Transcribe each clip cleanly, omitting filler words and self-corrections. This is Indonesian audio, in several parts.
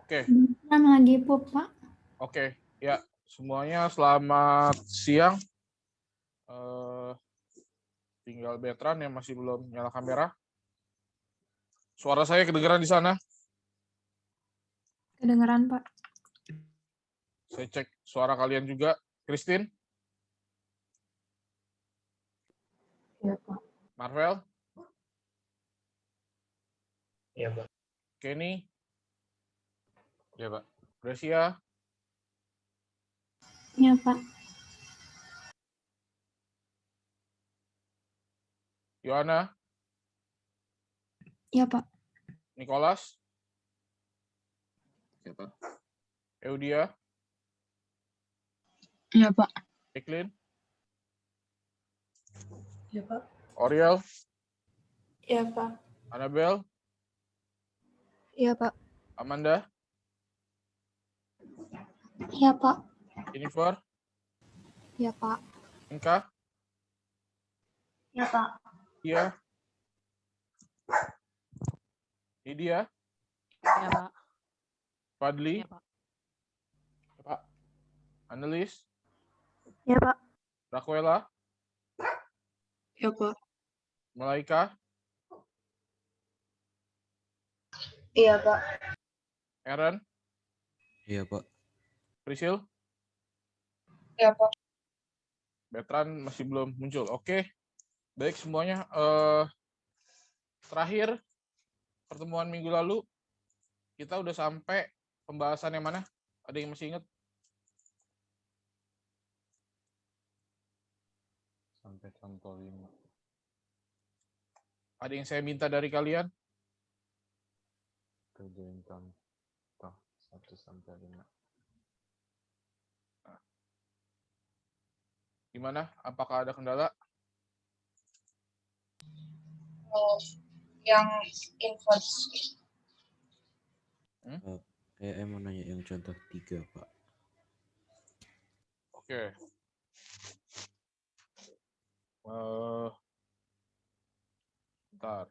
Oke. Lagi pup, Pak. Oke, ya semuanya selamat siang. Tinggal Betran yang masih belum nyala kamera. Suara saya kedengeran di sana? Kedengeran, Pak. Saya cek suara kalian juga. Christine? Ya, Pak. Marvel? Iya, Pak. Kenny? Ya, Pak. Gracia? Ya, Pak. Yohana? Ya, Pak. Nicholas? Ya, Pak. Eudia? Ya, Pak. Eklin? Ya, Pak. Oriel? Ya, Pak. Annabelle? Ya, Pak. Amanda? Ya, Pak. Jennifer? Ya, Pak. Inka? Ya, Pak. Iya? Lydia? Ya, Pak. Fadli? Ya, Pak. Pak? Annelies? Ya, Pak. Raquela? Ya, Pak. Malaika? Iya, Pak. Aaron? Iya, Pak. Priscil? Ya, Pak. Betran masih belum muncul. Oke, baik semuanya. Terakhir pertemuan minggu lalu kita udah sampai pembahasan yang mana? Ada yang masih ingat? Sampai contoh 5. Ada yang saya minta dari kalian? Kerjain contoh 1 sampai 5. Gimana? Apakah ada kendala? Yang inverse. Saya mau nanya yang contoh 3, Pak. Oke. Bentar.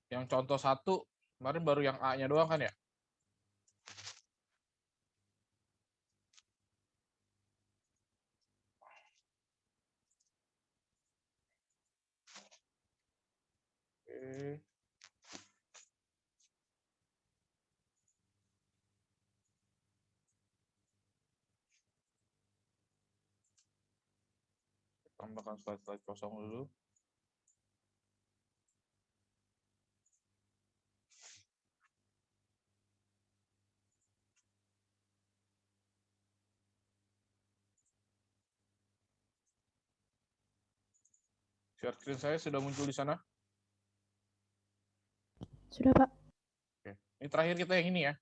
Yang contoh 1, kemarin baru yang A-nya doang kan ya? Oke. Tambahkan slide-slide kosong dulu. Share screen saya sudah muncul di sana. Sudah, Pak. Oke. Ini terakhir kita yang ini ya.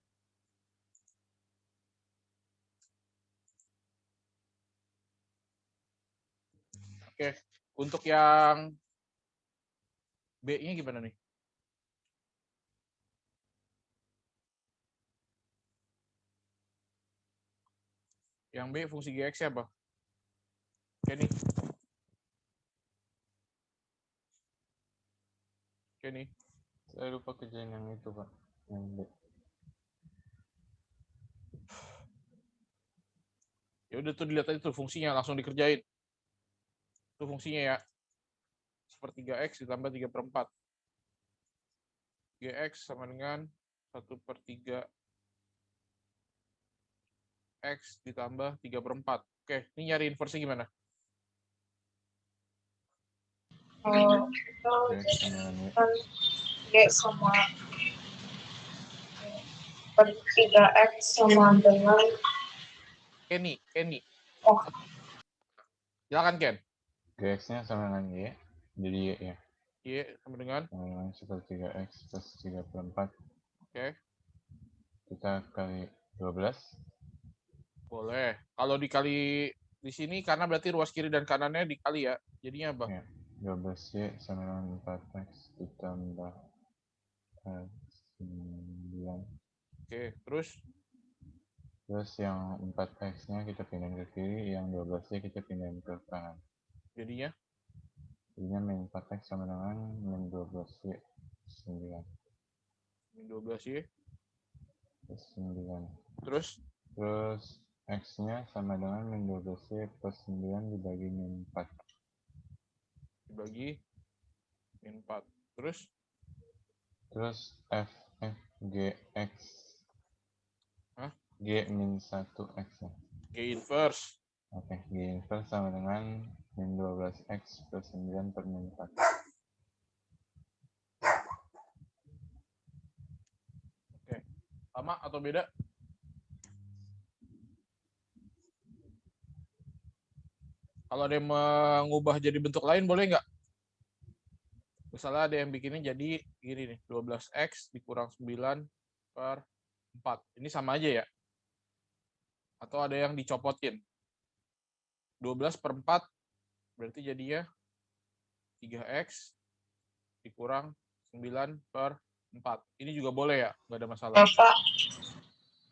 Oke. Untuk yang B-nya gimana nih? Yang B fungsi GX apa? Kenny? Kenny? Saya lupa kerjain yang itu, Pak. Yang B. Ya udah tuh dilihat aja tuh fungsinya, langsung dikerjain. Itu fungsinya ya. Sepertiga X ditambah 3/4. GX sama dengan 1/3 X ditambah 3/4. Oke, ini nyari inverse gimana? Itu kan G sama per 3X sama dengan Kenny. oh, Silakan Ken. GX-nya sama dengan Y. Jadi Y ya. Y sama dengan. Sama dengan 1/3X plus 3/4. Oke. Kita kali 12. Boleh. Kalau dikali di sini karena berarti ruas kiri dan kanannya dikali ya. Jadinya apa? Ya. 12Y sama dengan 4X ditambah 9. Oke, terus Terus yang 4X-nya kita pindahin ke kiri, yang 12Y kita pindahin ke kanan. jadinya Jadinya min 4X sama dengan min 12Y 9. Min 12Y Plus 9. terus Terus X-nya sama dengan min 12Y plus 9 dibagi min 4. dibagi min 4. Terus F GX. Hah? G min 1X ya. G inverse. Oke, G inverse sama dengan min 12X plus 9 per min 4. Oke. Sama atau beda? Kalau ada yang mengubah jadi bentuk lain boleh nggak? Misalnya ada yang bikinnya jadi gini nih, 12X dikurang 9 per 4. Ini sama aja ya? Atau ada yang dicopotin? 12 per 4 berarti jadinya 3X dikurang 9 per 4. Ini juga boleh ya? Nggak ada masalah. Bapak.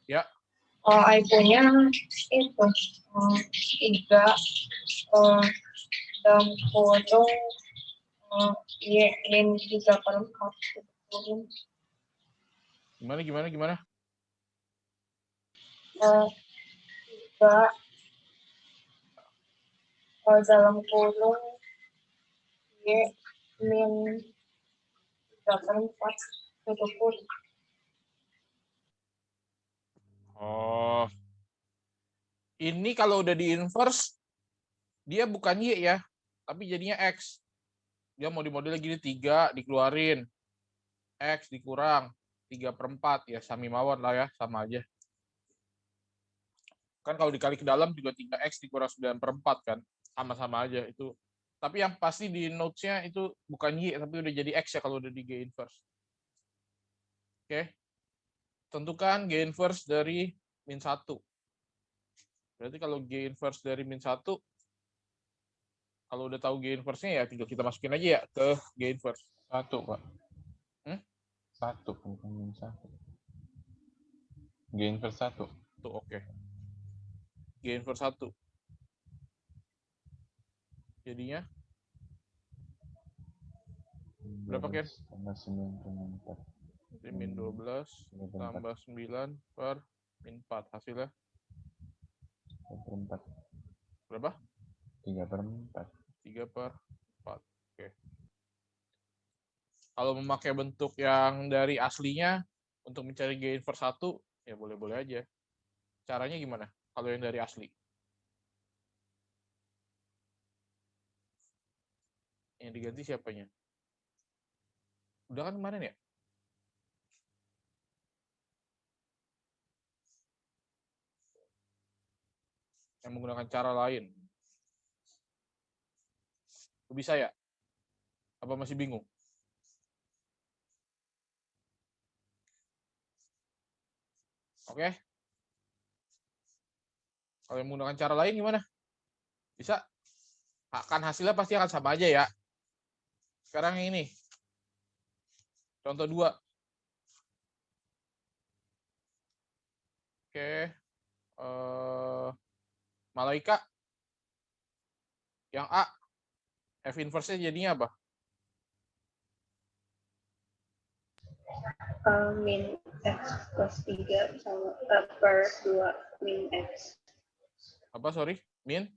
Ya. I punya itu 3 dalam kurung Y min 3 per 4. Gimana? 3 dalam kurung Y min 3 per 4 tutup kurung. Oh. Ini kalau udah di inverse, dia bukan Y ya, tapi jadinya X. Dia mau dimodelnya gini, 3 dikeluarin. X dikurang 3 per 4. Ya sami mawon lah ya, sama aja. Kan kalau dikali ke dalam juga 3X dikurang 9 per 4 kan. Sama-sama aja itu. Tapi yang pasti di notes-nya itu bukan Y, tapi udah jadi X ya kalau udah di G inverse. Oke. Tentukan G inverse dari min 1. Berarti kalau G inverse dari min 1, kalau udah tahu G inverse-nya ya tinggal kita masukin aja ya ke G inverse. 1, Pak. 1, bukan min 1. G inverse 1. Tuh, oke. G inverse 1. Jadinya berapa, Ken? Tambah 9 per min 4. Jadi min 12 tambah 9 per min 4. Hasilnya 3 per 4. berapa? 3 per 4. 3 per 4. Oke. Kalau memakai bentuk yang dari aslinya untuk mencari G inverse 1, ya boleh-boleh aja. Caranya gimana kalau yang dari asli? Yang diganti siapanya? Udah kan kemarin ya? Yang menggunakan cara lain. Bisa ya? Apa masih bingung? Oke. Kalau yang menggunakan cara lain gimana? Bisa? Kan hasilnya pasti akan sama aja ya. Sekarang yang ini. Contoh 2. Oke. Malaika. Yang A. F inverse-nya jadinya apa? Min X plus 3 sama per 2 min X. Apa, sorry? Min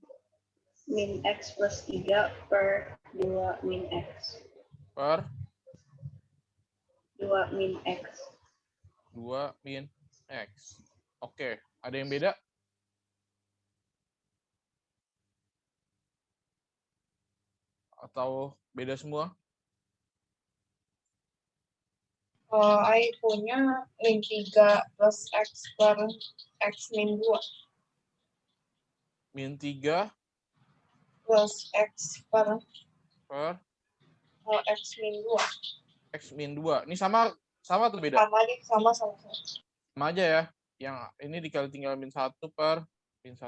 X plus 3 per 2 min X. per 2 min X. 2 min X. Oke. Ada yang beda? Atau beda semua? I punya min 3 plus X per X min 2. Min 3 Plus X per X min 2. X min 2. Ini sama atau beda? Sama nih, sama. Sama aja ya. Yang ini dikali tinggal min 1 per min 1.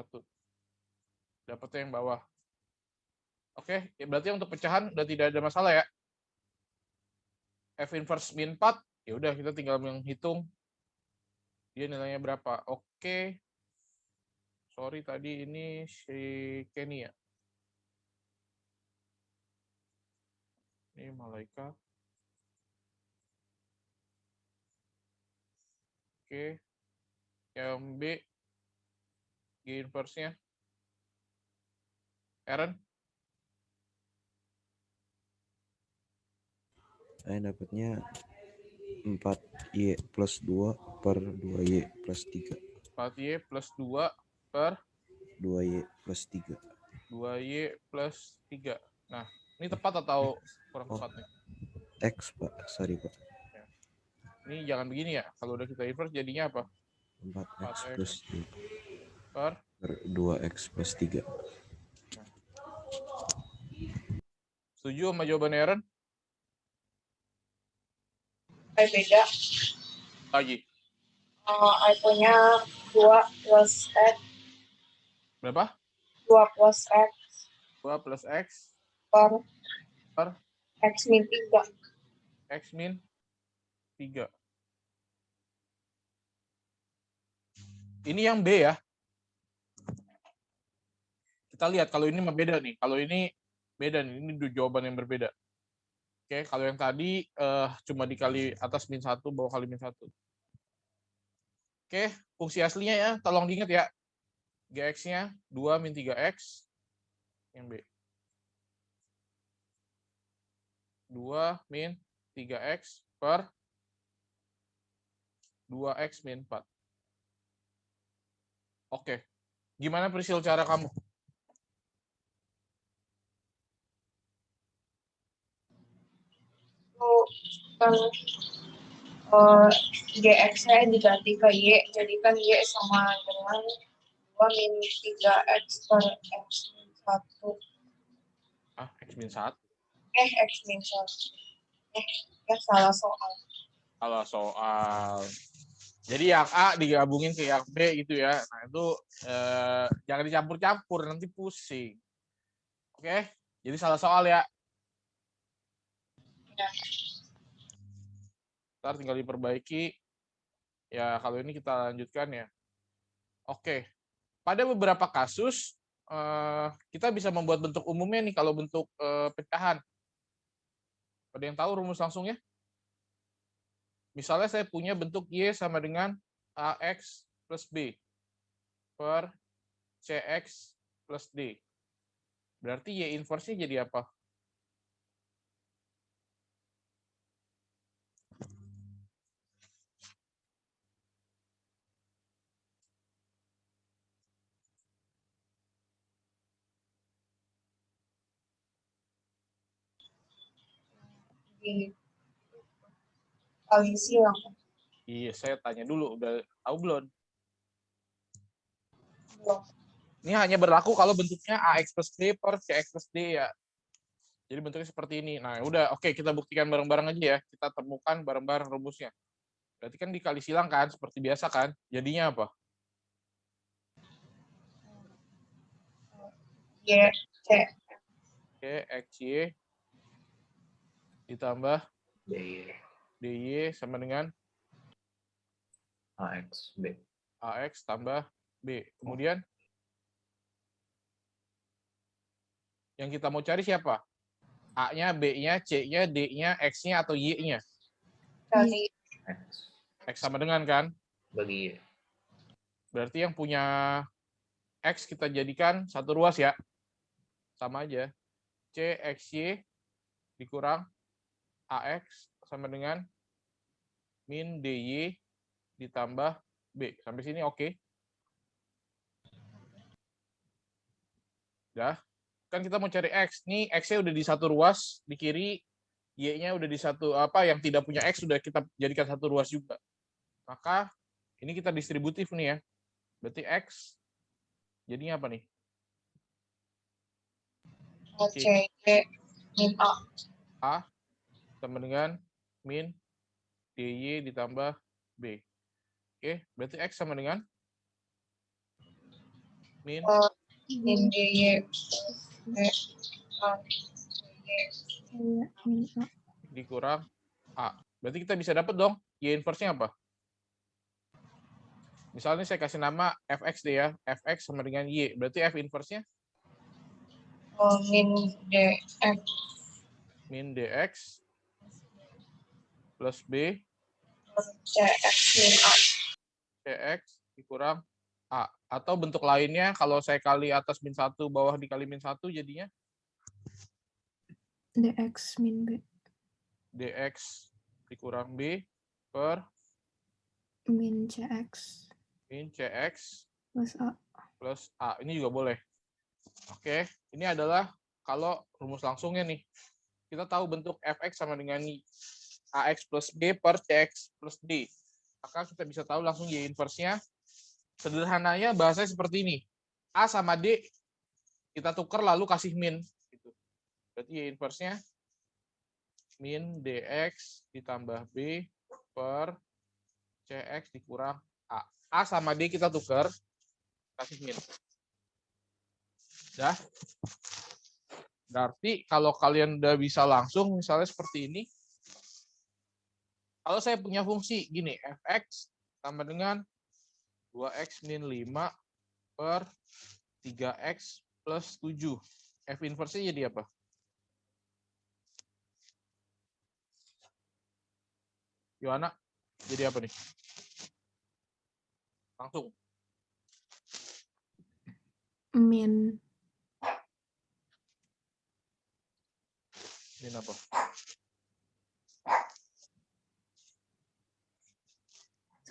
Dapatnya yang bawah. Oke, ya berarti untuk pecahan udah tidak ada masalah ya. F inverse min 4, ya udah kita tinggal menghitung dia nilainya berapa. Oke. Sorry tadi ini si Kenny ya. Ini Malaika. Oke. Yang B, G inverse-nya. Aaron? Saya dapatnya 4Y plus 2 per 2Y plus 3. 4Y plus 2 per 2Y plus 3. 2Y plus 3. Nah, ini tepat atau kurang tepat nih? X, Pak. Sorry, Pak. Ini jangan begini ya. Kalau udah kita inverse jadinya apa? 4X 4X plus 2 per 2X plus 3. Setuju sama jawaban Aaron? I beda. Lagi. I punya 2 plus X. Berapa? 2 plus X 2 plus X per X min 3. X min 3. Ini yang B ya. Kita lihat kalau ini mah beda nih. Kalau ini beda nih. Ini jawaban yang berbeda. Oke, kalau yang tadi cuma dikali atas min 1, bawah kali min 1. Oke, fungsi aslinya ya, tolong diingat ya. Gx-nya 2 min 3x. Yang B. 2 min 3x per 2x min 4. Oke. Gimana Priscil cara kamu? Kan GX saya diganti ke Y, jadi kan Y sama dengan 2 min 3X per X min 1. X min 1. X min 1. Ya salah soal. Kalau soal. Jadi yang A digabungin ke yang B gitu ya. Nah itu jangan dicampur-campur, nanti pusing. Oke, jadi salah soal ya. Ya. Ntar tinggal diperbaiki. Ya kalau ini kita lanjutkan ya. Oke, pada beberapa kasus kita bisa membuat bentuk umumnya nih kalau bentuk pecahan. Ada yang tahu rumus langsungnya? Misalnya saya punya bentuk Y sama dengan AX plus B per CX plus D. Berarti Y inverse-nya jadi apa? Di kali silang. Iya, saya tanya dulu, udah tahu belum? Belum. Ini hanya berlaku kalau bentuknya AX plus B per CX plus D ya. Jadi bentuknya seperti ini. Nah, udah oke, kita buktikan bareng-bareng aja ya. Kita temukan bareng-bareng rumusnya. Berarti kan dikali silang kan, seperti biasa kan? Jadinya apa? Y, C. Oke, XY ditambah DY sama dengan AX B. AX tambah B. Kemudian yang kita mau cari siapa? A-nya, B-nya, C-nya, D-nya, X-nya, atau Y-nya? Dari X sama dengan kan? Bagi Y. Berarti yang punya X kita jadikan satu ruas ya. Sama aja. C, XY dikurang AX sama dengan min DY ditambah B. Sampai sini oke. Dah. Kan kita mau cari X. Nih X-nya udah di satu ruas di kiri, Y-nya udah di satu yang tidak punya X sudah kita jadikan satu ruas juga. Maka ini kita distributif nih ya. Berarti X jadinya apa nih? C, D, min A. A sama dengan min DY ditambah B. Oke, berarti X sama dengan min Min DY, D, A, dikurang A. Berarti kita bisa dapat dong Y inverse-nya apa? Misalnya saya kasih nama Fx deh ya. Fx sama dengan Y. Berarti F inverse-nya? min DX. Min Dx plus B CX min A. CX dikurang A. Atau bentuk lainnya, kalau saya kali atas min 1, bawah dikali min 1, jadinya DX min B. DX dikurang B per Min CX min CX plus A. plus A. Ini juga boleh. Oke, ini adalah kalau rumus langsungnya nih. Kita tahu bentuk fx sama dengan ax plus b per cx plus d. Maka kita bisa tahu langsung y inverse-nya. Sederhananya bahasanya seperti ini. A sama D kita tukar lalu kasih min. Gitu. Berarti y inverse-nya min dx ditambah b per cx dikurang A. A sama D kita tukar, kasih min. Dah. Berarti kalau kalian udah bisa langsung, misalnya seperti ini. Kalau saya punya fungsi gini, fx sama dengan 2x min 5 per 3x plus 7. F inverse-nya jadi apa? Yohana, jadi apa nih? Langsung. Min Min apa?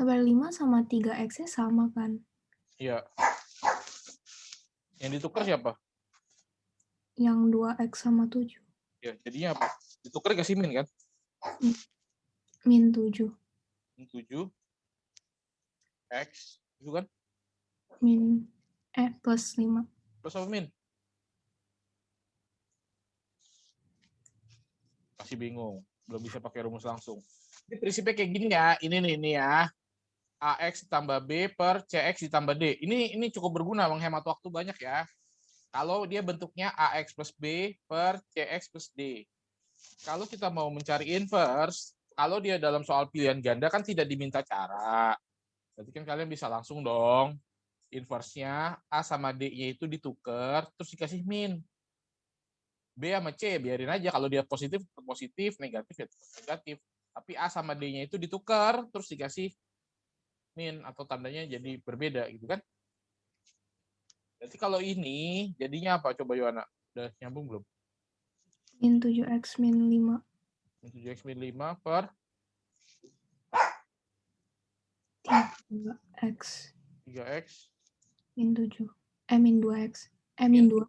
sampai 5 sama 3x-nya sama kan? Iya. Yang ditukar siapa? Yang 2x sama 7. Ya, jadinya apa? Ditukar kasih min kan? Min 7. Min 7 x itu kan? Min plus 5. Plus apa min? Masih bingung, belum bisa pakai rumus langsung. Ini prinsipnya kayak gini ya, ini ya. AX ditambah B per CX ditambah D. Ini cukup berguna, menghemat waktu banyak ya. Kalau dia bentuknya AX plus B per CX plus D. Kalau kita mau mencari inverse, kalau dia dalam soal pilihan ganda kan tidak diminta cara. Berarti kan kalian bisa langsung dong. Inverse-nya A sama D-nya itu ditukar, terus dikasih min. B sama C biarin aja, kalau dia positif positif, negatif ya negatif. Tapi A sama D-nya itu ditukar terus dikasih min atau tandanya jadi berbeda gitu kan. Berarti kalau ini jadinya apa coba Yohana? Udah nyambung belum? Min 7x min 5. Min 7x min 5 per 3x 3x min 7. Min 2x. Min 2.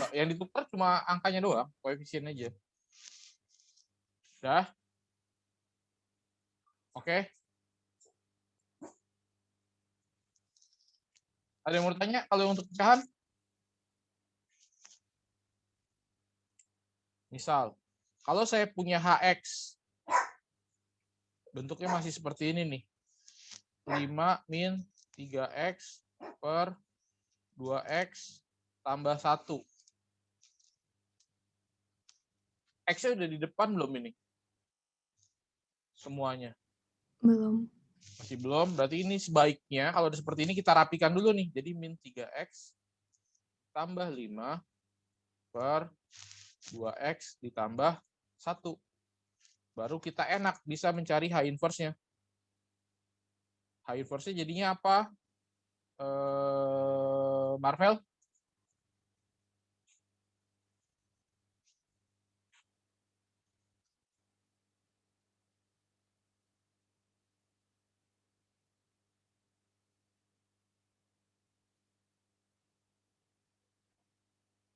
2. Yang ditukar cuma angkanya doang, koefisien aja. Dah. Oke. Ada yang mau tanya kalau untuk pecahan? Misal, kalau saya punya HX, bentuknya masih seperti ini nih. 5 min 3x per 2x tambah 1. X-nya udah di depan belum ini? Semuanya. Belum. Masih belum, berarti ini sebaiknya kalau udah seperti ini kita rapikan dulu nih. Jadi min 3x tambah 5 per 2x ditambah 1. Baru kita enak bisa mencari H inverse-nya. H inverse-nya jadinya apa? Marvel?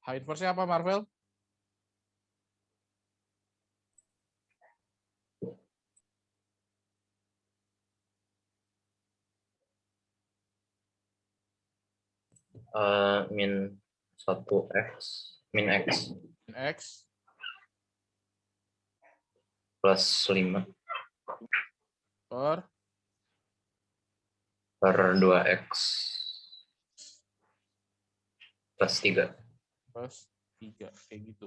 H inverse-nya apa, Marvel? Min 1x min x Min X plus 5 per 2x plus 3. plus 3. Kayak gitu.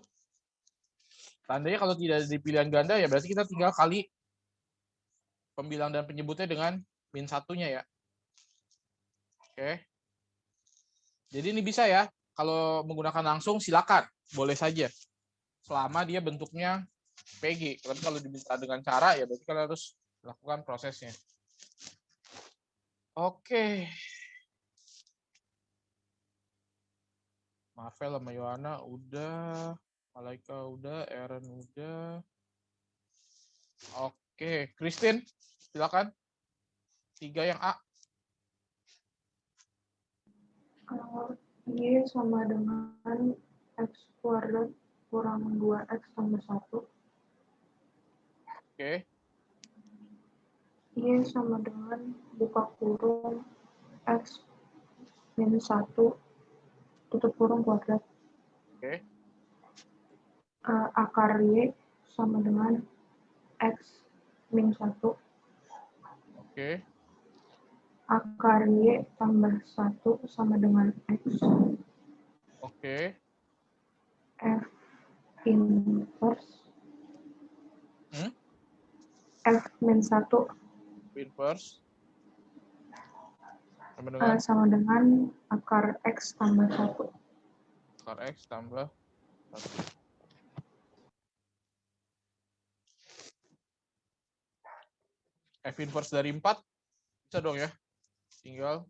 Tandanya kalau tidak ada di pilihan ganda ya berarti kita tinggal kali pembilang dan penyebutnya dengan min 1-nya ya. Oke. Jadi ini bisa ya. Kalau menggunakan langsung silakan. Boleh saja. Selama dia bentuknya PG. Tapi kalau diminta dengan cara ya berarti kalian harus lakukan prosesnya. Oke. Marvel sama Yohana udah. Malaika udah. Aaron udah. Oke. Christine, silakan. 3 yang A. Y sama dengan X kuadrat kurang 2X tambah 1. Oke. Y sama dengan buka kurung X minus 1 tutup kurung kuadrat. Oke. Akar Y sama dengan X min 1. Oke. Akar Y tambah 1 sama dengan X. Oke. F inverse. F min 1 Inverse. Sama dengan sama dengan akar X tambah 1. akar X tambah 1. F inverse dari 4 bisa dong ya. Tinggal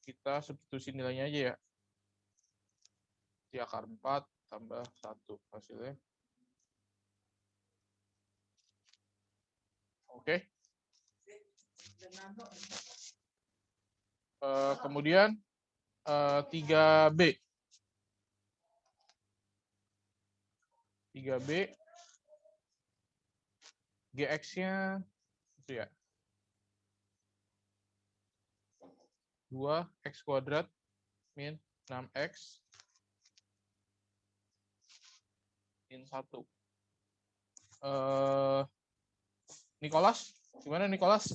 kita substitusi nilainya aja ya. Di akar 4 tambah 1 hasilnya. Oke. Kemudian 3B. 3B GX-nya itu ya. 2X kuadrat min 6X min 1. Nicholas, gimana Nicholas?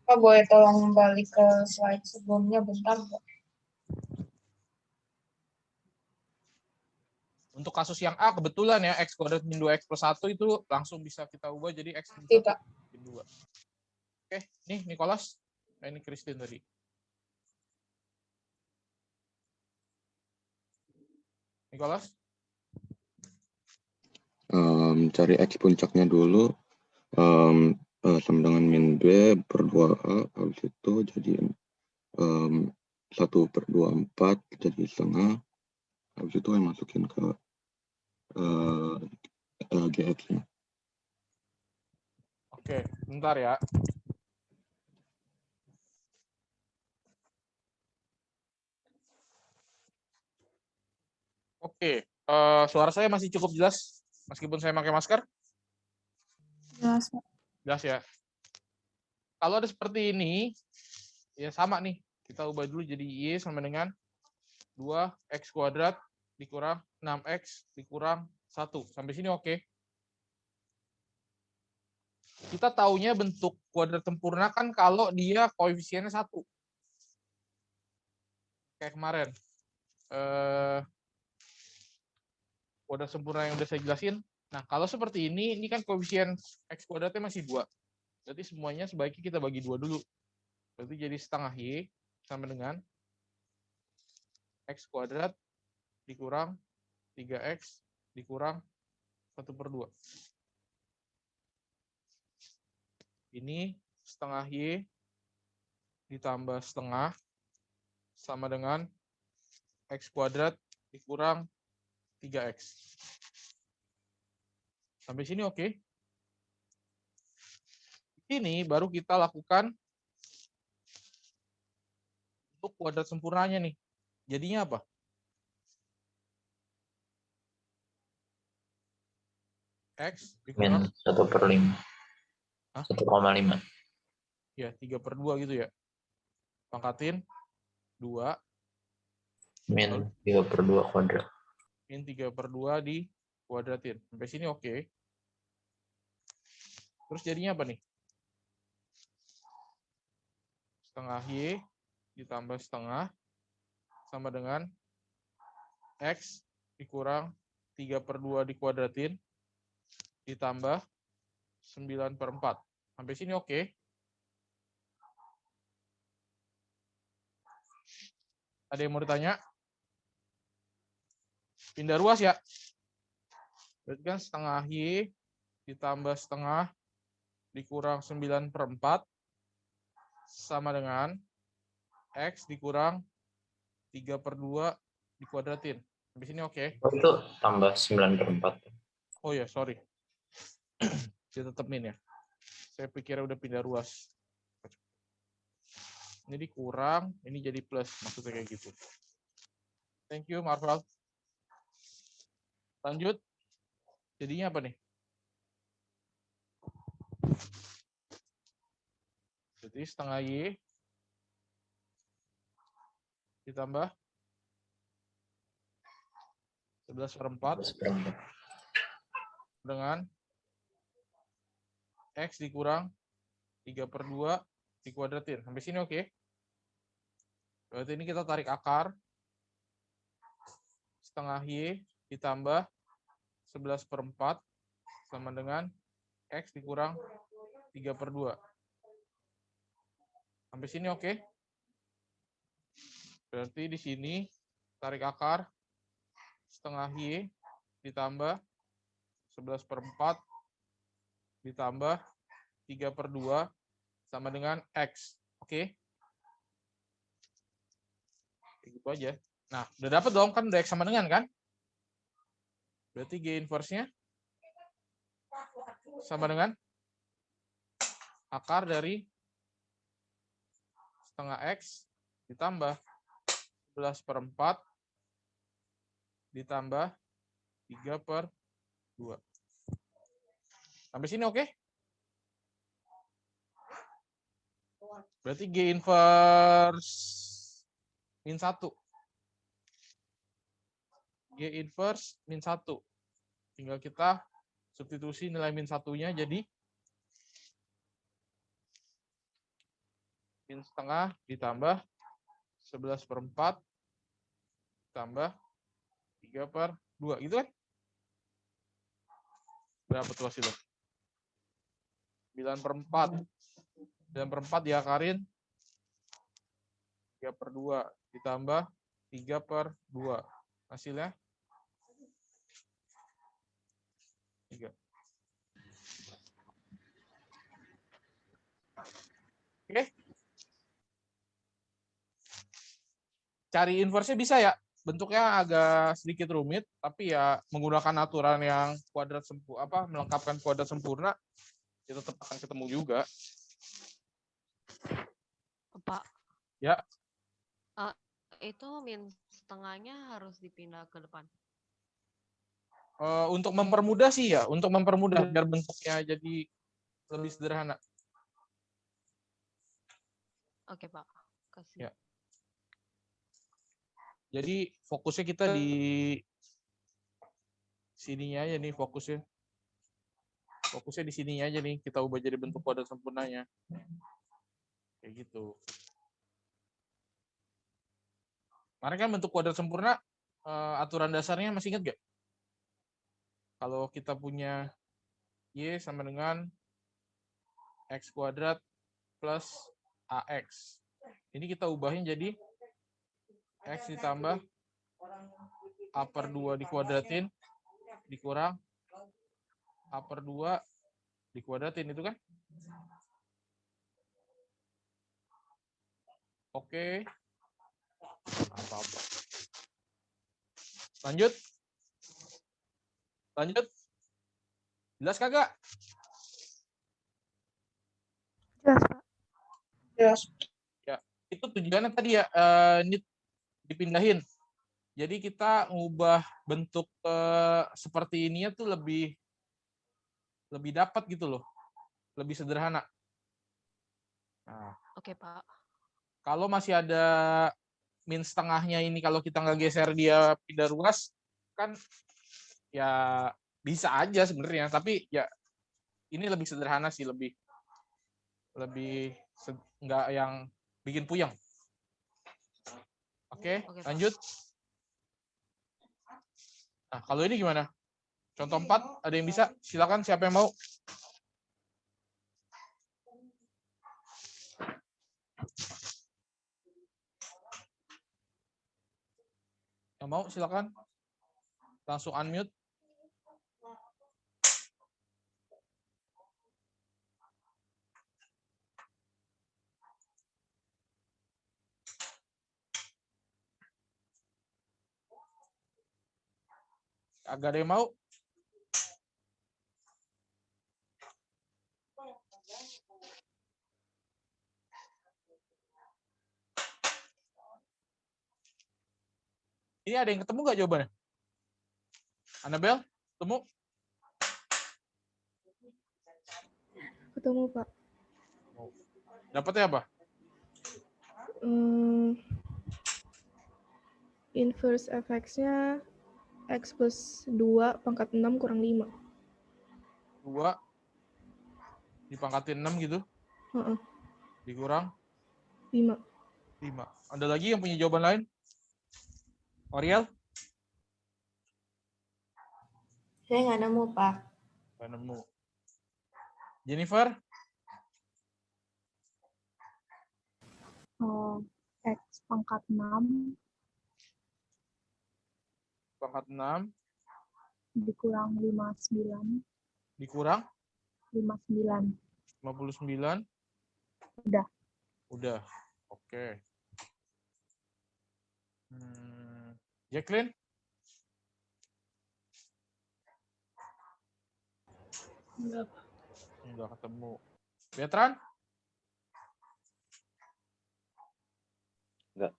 Pak, boleh tolong balik ke slide sebelumnya bentar, Pak? Untuk kasus yang A kebetulan ya X kuadrat min 2X plus 1 itu langsung bisa kita ubah jadi X min 1 Tidak. min 2. Oke, nih Nicholas. Ini Christine tadi. Nicholas? Cari X puncaknya dulu. Sama dengan min B per 2A. Habis itu jadi 1/24 jadi setengah. Habis itu yang masukin ke GX-nya. Oke, bentar ya. Oke, suara saya masih cukup jelas meskipun saya pakai masker? Jelas, Pak. Jelas ya. Kalau ada seperti ini, ya sama nih. Kita ubah dulu jadi Y sama dengan 2X kuadrat dikurang 6X dikurang 1. Sampai sini oke. Kita taunya bentuk kuadrat sempurna kan kalau dia koefisiennya 1. Kayak kemarin. Kuadrat sempurna yang udah saya jelasin. Nah, kalau seperti ini kan koefisien X kuadratnya masih 2. Berarti semuanya sebaiknya kita bagi 2 dulu. Berarti jadi setengah Y sama dengan X kuadrat dikurang 3X dikurang 1/2. Ini setengah Y ditambah setengah sama dengan X kuadrat dikurang 3X. Sampai sini oke. Ini baru kita lakukan untuk kuadrat sempurnanya nih. Jadinya apa? X dikurang Min 1/5. Hah? 1,5. Ya 3/2 gitu ya. Pangkatin 2 Min 3/2 kuadrat. min 3/2 di kuadratin. Sampai sini oke. Terus jadinya apa nih? Setengah Y ditambah setengah sama dengan X dikurang 3/2 dikuadratin ditambah 9/4. Sampai sini oke. Ada yang mau ditanya? Pindah ruas ya. Berarti kan setengah Y ditambah setengah dikurang 9/4 sama dengan X dikurang 3/2 dikuadratin. Habis ini oke. Oh, itu tambah 9/4. Oh ya, sorry. Dia tetap min ya. Saya pikir udah pindah ruas. Ini dikurang, ini jadi plus. Maksudnya kayak gitu. Thank you, Marvel. Lanjut. Jadinya apa nih? Jadi setengah Y ditambah 11/4 11/4. dengan X dikurang 3/2 dikuadratin. Sampai sini oke. Berarti ini kita tarik akar. Setengah Y ditambah 11/4 sama dengan X dikurang 3/2. Sampai sini oke. Berarti di sini tarik akar setengah Y ditambah 11/4 ditambah 3/2 sama dengan X. Oke. Kayak gitu aja. Nah, udah dapat dong kan, udah X sama dengan kan? Berarti G inverse-nya sama dengan akar dari setengah X ditambah 11/4 ditambah 3/2. Sampai sini oke? Berarti G inverse min 1. G inverse min 1. Tinggal kita substitusi nilai min 1-nya jadi min setengah ditambah 11/4 tambah 3/2. Gitu kan? Berapa tuh hasilnya? 9/4. 9/4 diakarin 3/2 ditambah 3/2. Hasilnya 3. Oke. Cari inverse-nya bisa ya. Bentuknya agak sedikit rumit, tapi ya menggunakan aturan yang kuadrat sempurna, melengkapkan kuadrat sempurna, ya tetap akan ketemu juga. Pak. Ya. Itu min setengahnya harus dipindah ke depan. Untuk mempermudah sih ya, untuk mempermudah biar bentuknya jadi lebih sederhana. Oke, Pak. Kasih. Ya. Jadi fokusnya kita di sininya aja nih fokusnya. Fokusnya di sininya aja nih, kita ubah jadi bentuk kuadrat sempurnanya. Kayak gitu. Kemarin kan bentuk kuadrat sempurna, aturan dasarnya masih ingat gak? Kalau kita punya Y sama dengan X kuadrat plus AX. Ini kita ubahin jadi X ditambah A/2 dikuadratin dikurang A/2 dikuadratin, itu kan? Oke. Apa-apa. Lanjut. Lanjut. Jelas kagak? Jelas, Pak. Jelas. Ya, itu tujuannya tadi ya, ini dipindahin. Jadi kita ngubah bentuk seperti ini tuh lebih dapat gitu loh. Lebih sederhana. Nah, Oke, Pak. kalau masih ada min setengahnya ini, kalau kita nggak geser dia pindah ruas, kan ya bisa aja sebenarnya, tapi ya ini lebih sederhana sih, lebih nggak yang bikin puyeng. Oke, lanjut. Nah, kalau ini gimana? Contoh 4, ada yang bisa? Silakan, siapa yang mau? Yang mau, silakan. Langsung unmute. Agak ada yang mau? Ini ada yang ketemu nggak jawabannya? Annabel, ketemu? Ketemu, Pak. Dapatnya apa? Inverse fx-nya x plus 2 pangkat 6 kurang 5. 2 dipangkatin 6 gitu, Heeh, dikurang 5. 5. Ada lagi yang punya jawaban lain? Oriel? Saya nggak nemu, Pak. Nggak nemu. Jennifer? X pangkat 6 Pangkat 6 dikurang 59. dikurang 59. 59. Udah. Udah. Oke. Jacqueline? Enggak, Pak. Enggak ketemu. Betran? Enggak.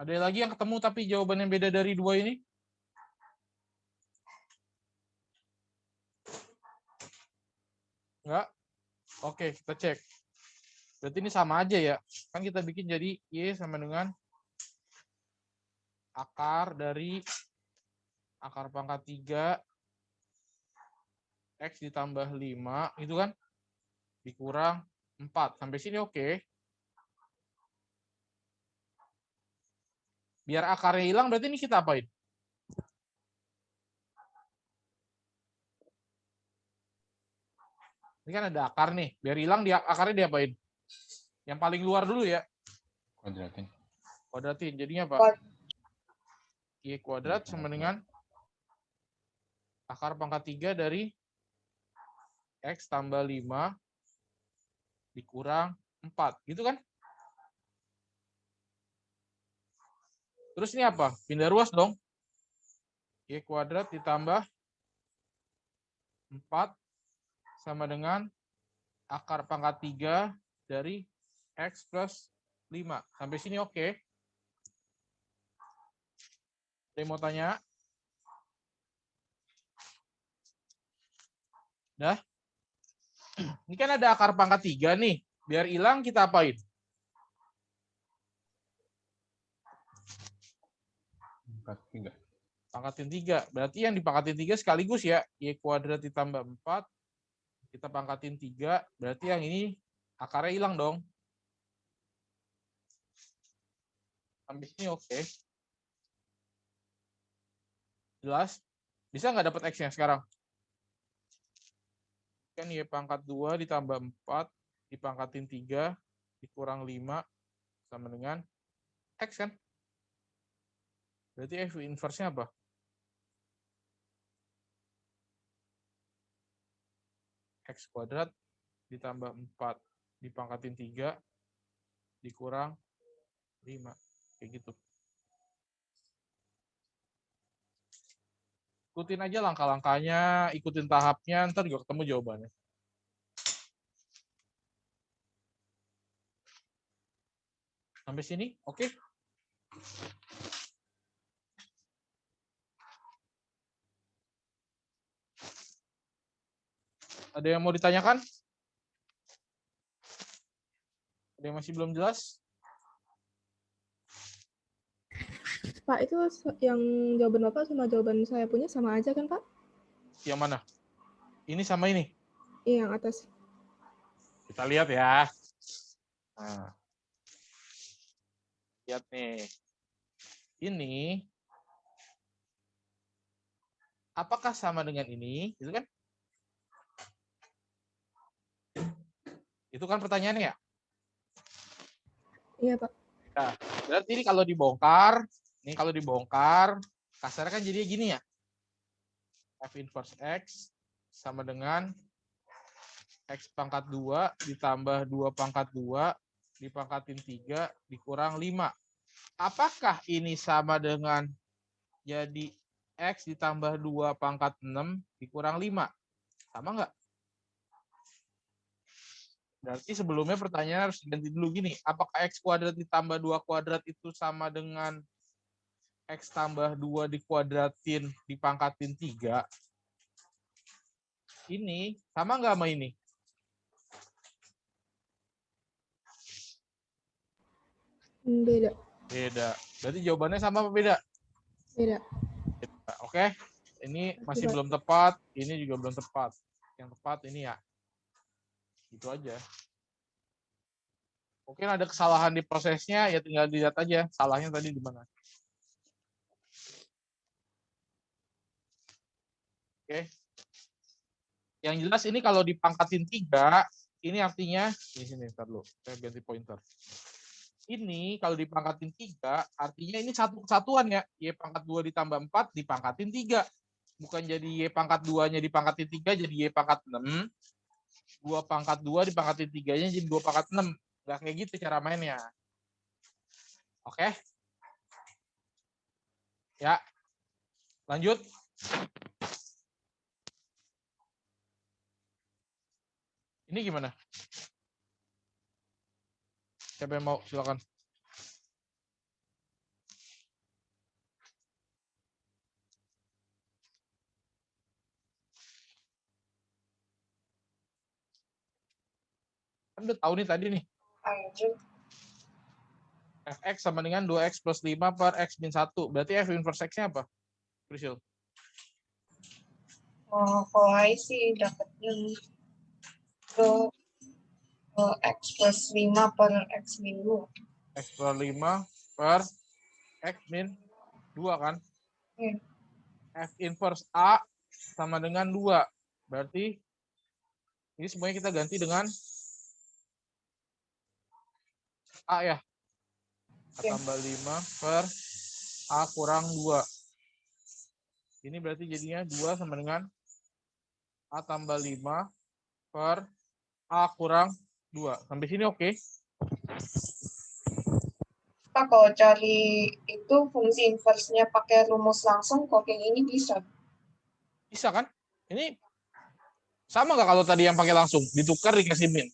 Ada lagi yang ketemu tapi jawabannya beda dari 2 ini? Enggak? Oke, kita cek. Berarti ini sama aja ya. Kan kita bikin jadi Y sama dengan akar dari akar pangkat 3 X ditambah 5, itu kan? Dikurang 4. Sampai sini oke. Biar akarnya hilang, berarti ini kita apain? Ini kan ada akar nih. Biar hilang, akarnya diapain? Yang paling luar dulu ya. Kuadratin. Kuadratin. Jadinya apa? Y kuadrat sama dengan akar pangkat 3 dari X tambah 5 dikurang 4. Gitu kan? Terus ini apa? Pindah ruas dong. Y kuadrat ditambah 4 sama dengan akar pangkat 3 dari X plus 5. Sampai sini oke. Ada yang mau tanya? Dah? Ini kan ada akar pangkat 3 nih. Biar hilang kita apain? Pangkat 3. Pangkatin 3. Berarti yang dipangkatin 3 sekaligus ya. Y kuadrat ditambah 4. Kita pangkatin 3. Berarti yang ini akarnya hilang dong. Sampai sini oke. Jelas? Bisa nggak dapat X-nya sekarang? Kan Y pangkat 2 ditambah 4 dipangkatin 3 dikurang 5 sama dengan X kan? Berarti F inverse-nya apa? X kuadrat ditambah 4 dipangkatin 3 dikurang 5. Kayak gitu. Ikutin aja langkah-langkahnya, ikutin tahapnya, ntar juga ketemu jawabannya. Sampai sini, oke? Ada yang mau ditanyakan? Ada yang masih belum jelas? Pak, itu yang jawaban Bapak sama jawaban saya punya sama aja kan, Pak? Yang mana? Ini sama ini? Iya, yang atas. Kita lihat ya. Nah. Lihat nih. Ini apakah sama dengan ini? Gitu kan? Itu kan pertanyaannya ya? Iya, Pak. Nah, berarti ini kalau dibongkar, kasarnya kan jadi gini ya. F inverse X sama dengan X pangkat 2 ditambah 2 pangkat 2 dipangkatin 3 dikurang 5. Apakah ini sama dengan jadi X ditambah 2 pangkat 6 dikurang 5. Sama nggak? Berarti sebelumnya pertanyaan harus ganti dulu gini. Apakah X kuadrat ditambah 2 kuadrat itu sama dengan X tambah 2 dikuadratin dipangkatin 3? Ini sama nggak sama ini? Beda. Beda. Berarti jawabannya sama apa beda? Beda. Oke. Ini masih belum tepat. Ini juga belum tepat. Yang tepat ini ya. Gitu aja. Mungkin ada kesalahan di prosesnya, ya tinggal dilihat aja salahnya tadi di mana. Oke. Yang jelas ini kalau dipangkatin 3, ini artinya di sini, ntar dulu, saya ganti pointer. Ini kalau dipangkatin 3, artinya ini satu kesatuan ya. Y pangkat 2 ditambah 4 dipangkatin 3. Bukan jadi Y pangkat 2-nya dipangkatin 3 jadi Y pangkat 6. 2 pangkat 2 dipangkatin 3-nya jadi 2 pangkat 6. Nggak kayak gitu cara mainnya. Oke? Ya. Lanjut. Ini gimana? Siapa yang mau? Silakan. Kan udah tahu nih tadi nih. Lanjut. Fx sama dengan 2x plus 5 per x min 1. Berarti f inverse x-nya apa? Priscil. Oh, kalau I sih dapatnya ke x plus 5 per x min 2. X per 5 per x min 2 kan? Iya. F inverse A sama dengan 2. Berarti ini semuanya kita ganti dengan A ya. A tambah 5 per A kurang 2. Ini berarti jadinya 2 sama dengan A tambah 5 per A kurang 2. Sampai sini oke? Kita kalau cari itu fungsi inverse-nya pakai rumus langsung, kok kayak gini bisa. Bisa kan? Ini sama nggak kalau tadi yang pakai langsung? Ditukar dikasih min.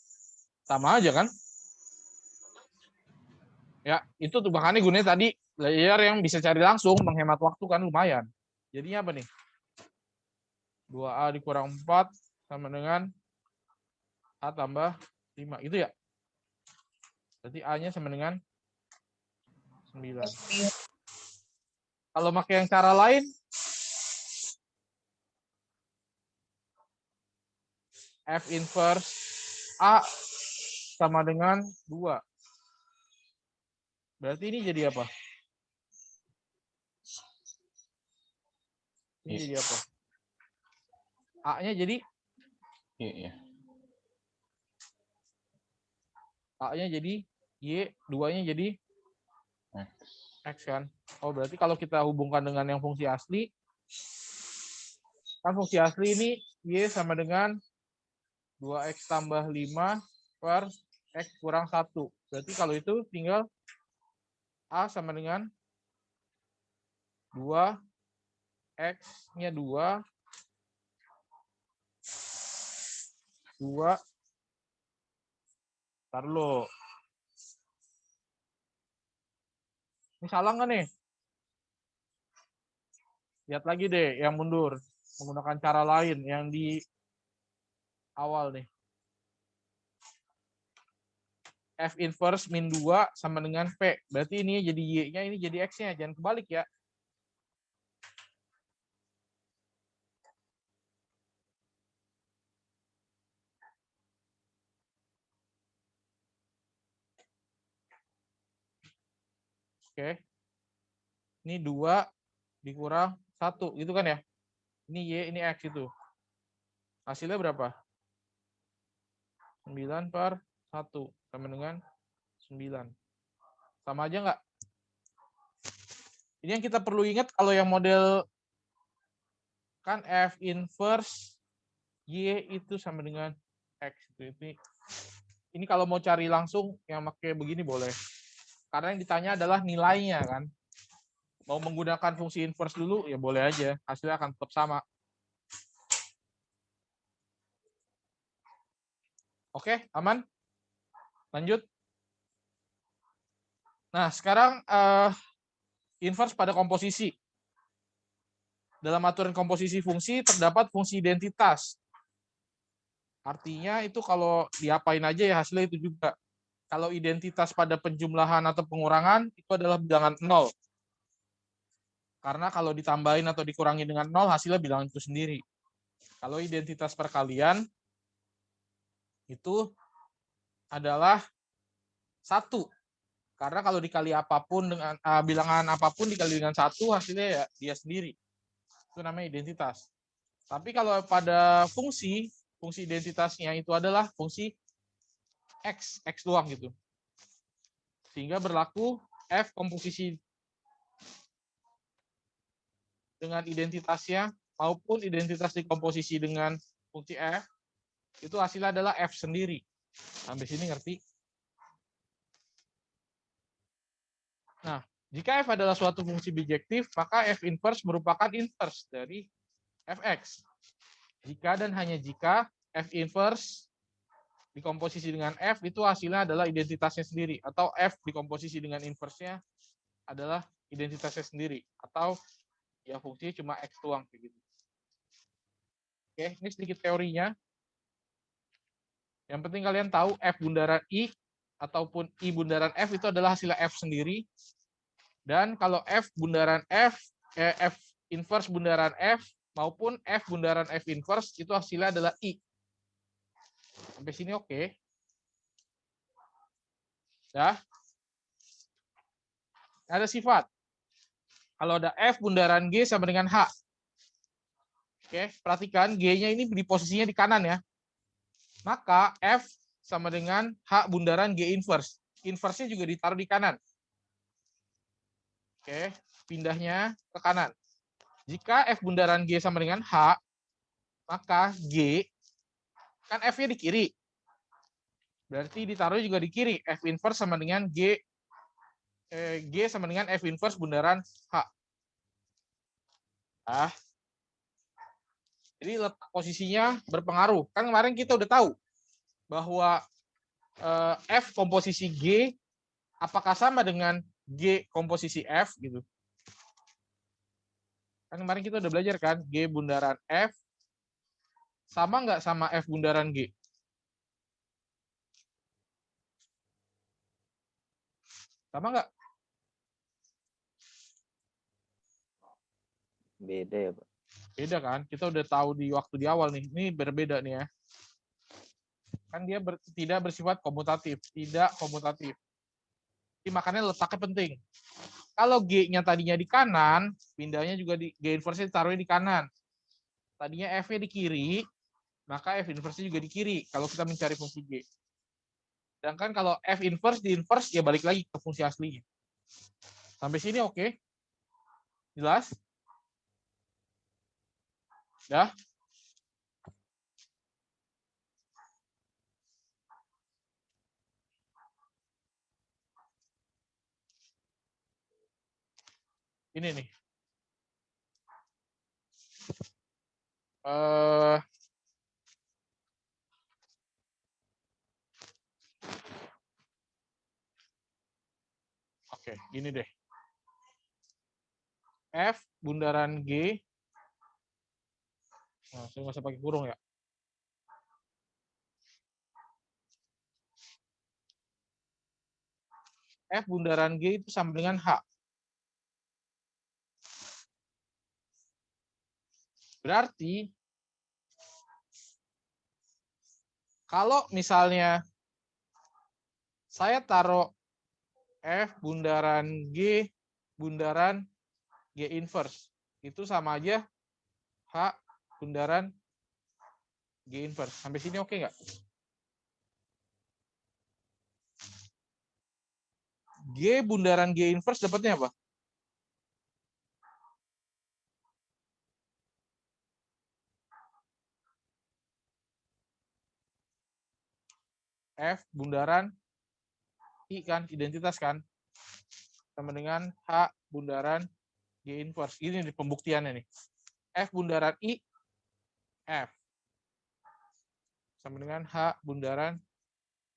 Sama aja kan? Ya, itu tuh makanya gunanya tadi layer yang bisa cari langsung, menghemat waktu kan lumayan. Jadinya apa nih? 2A dikurang 4 sama dengan A tambah 5. Itu ya? Berarti A-nya sama dengan 9. Kalau pakai yang cara lain, F inverse A sama dengan 2. Berarti ini jadi apa? Ini jadi apa? A-nya jadi? Iya. A-nya jadi Y, 2-nya jadi? X. X kan? Oh, berarti kalau kita hubungkan dengan yang fungsi asli, kan fungsi asli ini Y sama dengan 2X tambah 5 per X kurang 1. Berarti kalau itu tinggal A sama dengan 2, X-nya 2, 2, ntar dulu. Ini salah nggak nih? Lihat lagi deh yang mundur. Menggunakan cara lain yang di awal nih. F inverse min 2 sama dengan P. Berarti ini jadi Y-nya, ini jadi X-nya. Jangan kebalik ya. Oke. Ini 2 dikurang 1. Gitu kan ya? Ini Y, ini X itu. Hasilnya berapa? 9 per 1. Sama dengan 9. Sama aja nggak? Ini yang kita perlu ingat kalau yang model kan F inverse Y itu sama dengan X. Ini kalau mau cari langsung yang pakai begini boleh. Karena yang ditanya adalah nilainya kan. mau menggunakan fungsi inverse dulu, ya boleh aja. Hasilnya akan tetap sama. Oke, aman? Lanjut. Nah, sekarang inverse pada komposisi. Dalam aturan komposisi fungsi terdapat fungsi identitas. Artinya itu kalau diapain aja ya hasilnya itu juga. Kalau identitas pada penjumlahan atau pengurangan itu adalah bilangan 0. Karena kalau ditambahin atau dikurangi dengan 0 hasilnya bilangan itu sendiri. Kalau identitas perkalian itu adalah 1. Karena kalau dikali apapun dengan bilangan apapun dikali dengan 1 hasilnya ya dia sendiri. Itu namanya identitas. Tapi kalau pada fungsi identitasnya itu adalah fungsi X doang gitu. Sehingga berlaku F komposisi dengan identitasnya maupun identitas dikomposisi dengan fungsi F, itu hasilnya adalah F sendiri. Sampai sini ngerti? Nah, jika F adalah suatu fungsi bijektif, maka F inverse merupakan inverse dari Fx. Jika dan hanya jika F inverse dikomposisi dengan F, itu hasilnya adalah identitasnya sendiri. Atau F dikomposisi dengan inverse-nya adalah identitasnya sendiri. Atau ya fungsinya cuma X doang. Begitu. Oke, ini sedikit teorinya. Yang penting kalian tahu F bundaran I ataupun I bundaran F itu adalah hasil F sendiri. Dan kalau F bundaran F inverse bundaran F maupun F bundaran F inverse itu hasilnya adalah I. Sampai sini oke. Ya. Ada sifat. Kalau ada F bundaran G sama dengan H. Oke, perhatikan G-nya ini di posisinya di kanan ya. Maka F sama dengan H bundaran G inverse. Inverse-nya juga ditaruh di kanan. Oke, pindahnya ke kanan. Jika F bundaran G sama dengan H, maka G, kan F-nya di kiri. Berarti ditaruh juga di kiri. F inverse sama dengan G sama dengan F inverse bundaran H. Nah, jadi letak posisinya berpengaruh. Kan kemarin kita udah tahu bahwa F komposisi G apakah sama dengan G komposisi F gitu. Kan kemarin kita udah belajar kan, G bundaran F sama nggak sama F bundaran G? Sama nggak? Beda ya, Pak? Beda kan? Kita udah tahu di waktu di awal nih. Ini berbeda nih ya. Kan dia tidak bersifat komutatif, tidak komutatif. Jadi makanya letaknya penting. Kalau G-nya tadinya di kanan, pindahnya juga di G inverse ditaruhnya di kanan. Tadinya F-nya di kiri, maka F inverse juga di kiri kalau kita mencari fungsi G. Sedangkan kalau F inverse di inverse, ya balik lagi ke fungsi aslinya. Sampai sini oke? Jelas? Ya? Ini nih. Oke, gini deh. F bundaran G. Nah, saya nggak usah pakai kurung ya. F bundaran G itu sama dengan H. Berarti kalau misalnya saya taruh F bundaran G inverse, itu sama aja H bundaran G inverse. Sampai sini oke nggak? G bundaran G inverse dapatnya apa? F bundaran I kan, identitas kan, sama dengan H bundaran G inverse. Ini nih pembuktiannya nih. F bundaran I, F. Sama dengan H bundaran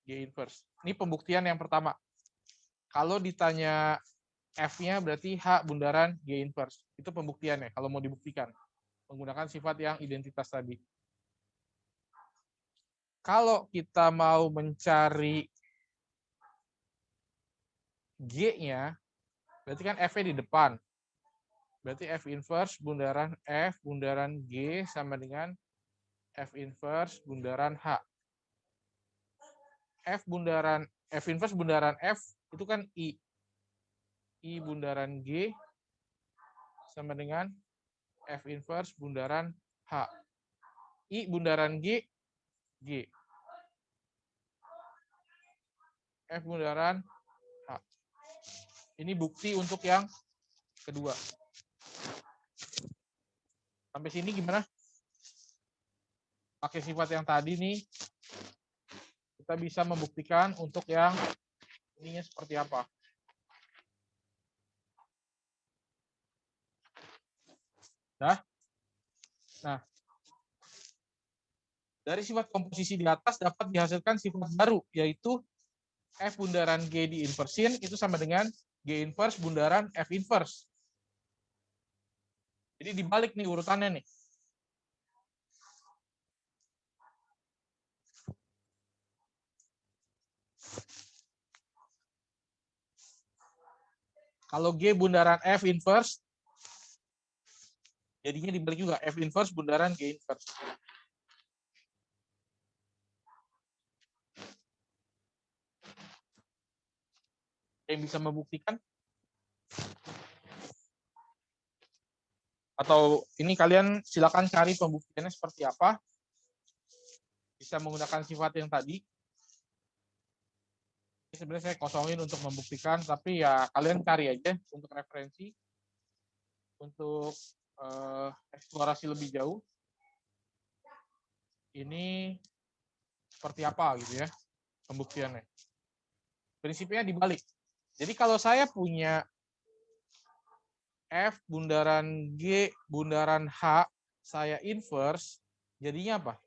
G inverse. Ini pembuktian yang pertama. Kalau ditanya F-nya berarti H bundaran G inverse. Itu pembuktiannya kalau mau dibuktikan. Menggunakan sifat yang identitas tadi. Kalau kita mau mencari G-nya, berarti kan F-nya di depan. Berarti F inverse bundaran F bundaran G sama dengan F inverse bundaran H. F inverse bundaran F itu kan I. I bundaran G sama dengan F inverse bundaran H. I bundaran G, G. F bundaran H. Ini bukti untuk yang kedua. Sampai sini gimana? Pakai sifat yang tadi nih, kita bisa membuktikan untuk yang ininya seperti apa. Nah, dari sifat komposisi di atas dapat dihasilkan sifat baru, yaitu F bundaran G diinversin itu sama dengan G inverse bundaran F inverse. Jadi dibalik nih urutannya nih. Kalau G bundaran F inverse, jadinya dibalik juga F inverse bundaran G inverse. Yang bisa membuktikan? Atau ini kalian silakan cari pembuktiannya seperti apa. Bisa menggunakan sifat yang tadi. Ini sebenarnya saya kosongin untuk membuktikan, tapi ya kalian cari aja untuk referensi, untuk eksplorasi lebih jauh. Ini seperti apa gitu ya pembuktiannya. Prinsipnya dibalik. Jadi kalau saya punya F bundaran G bundaran H, saya inverse, jadinya apa?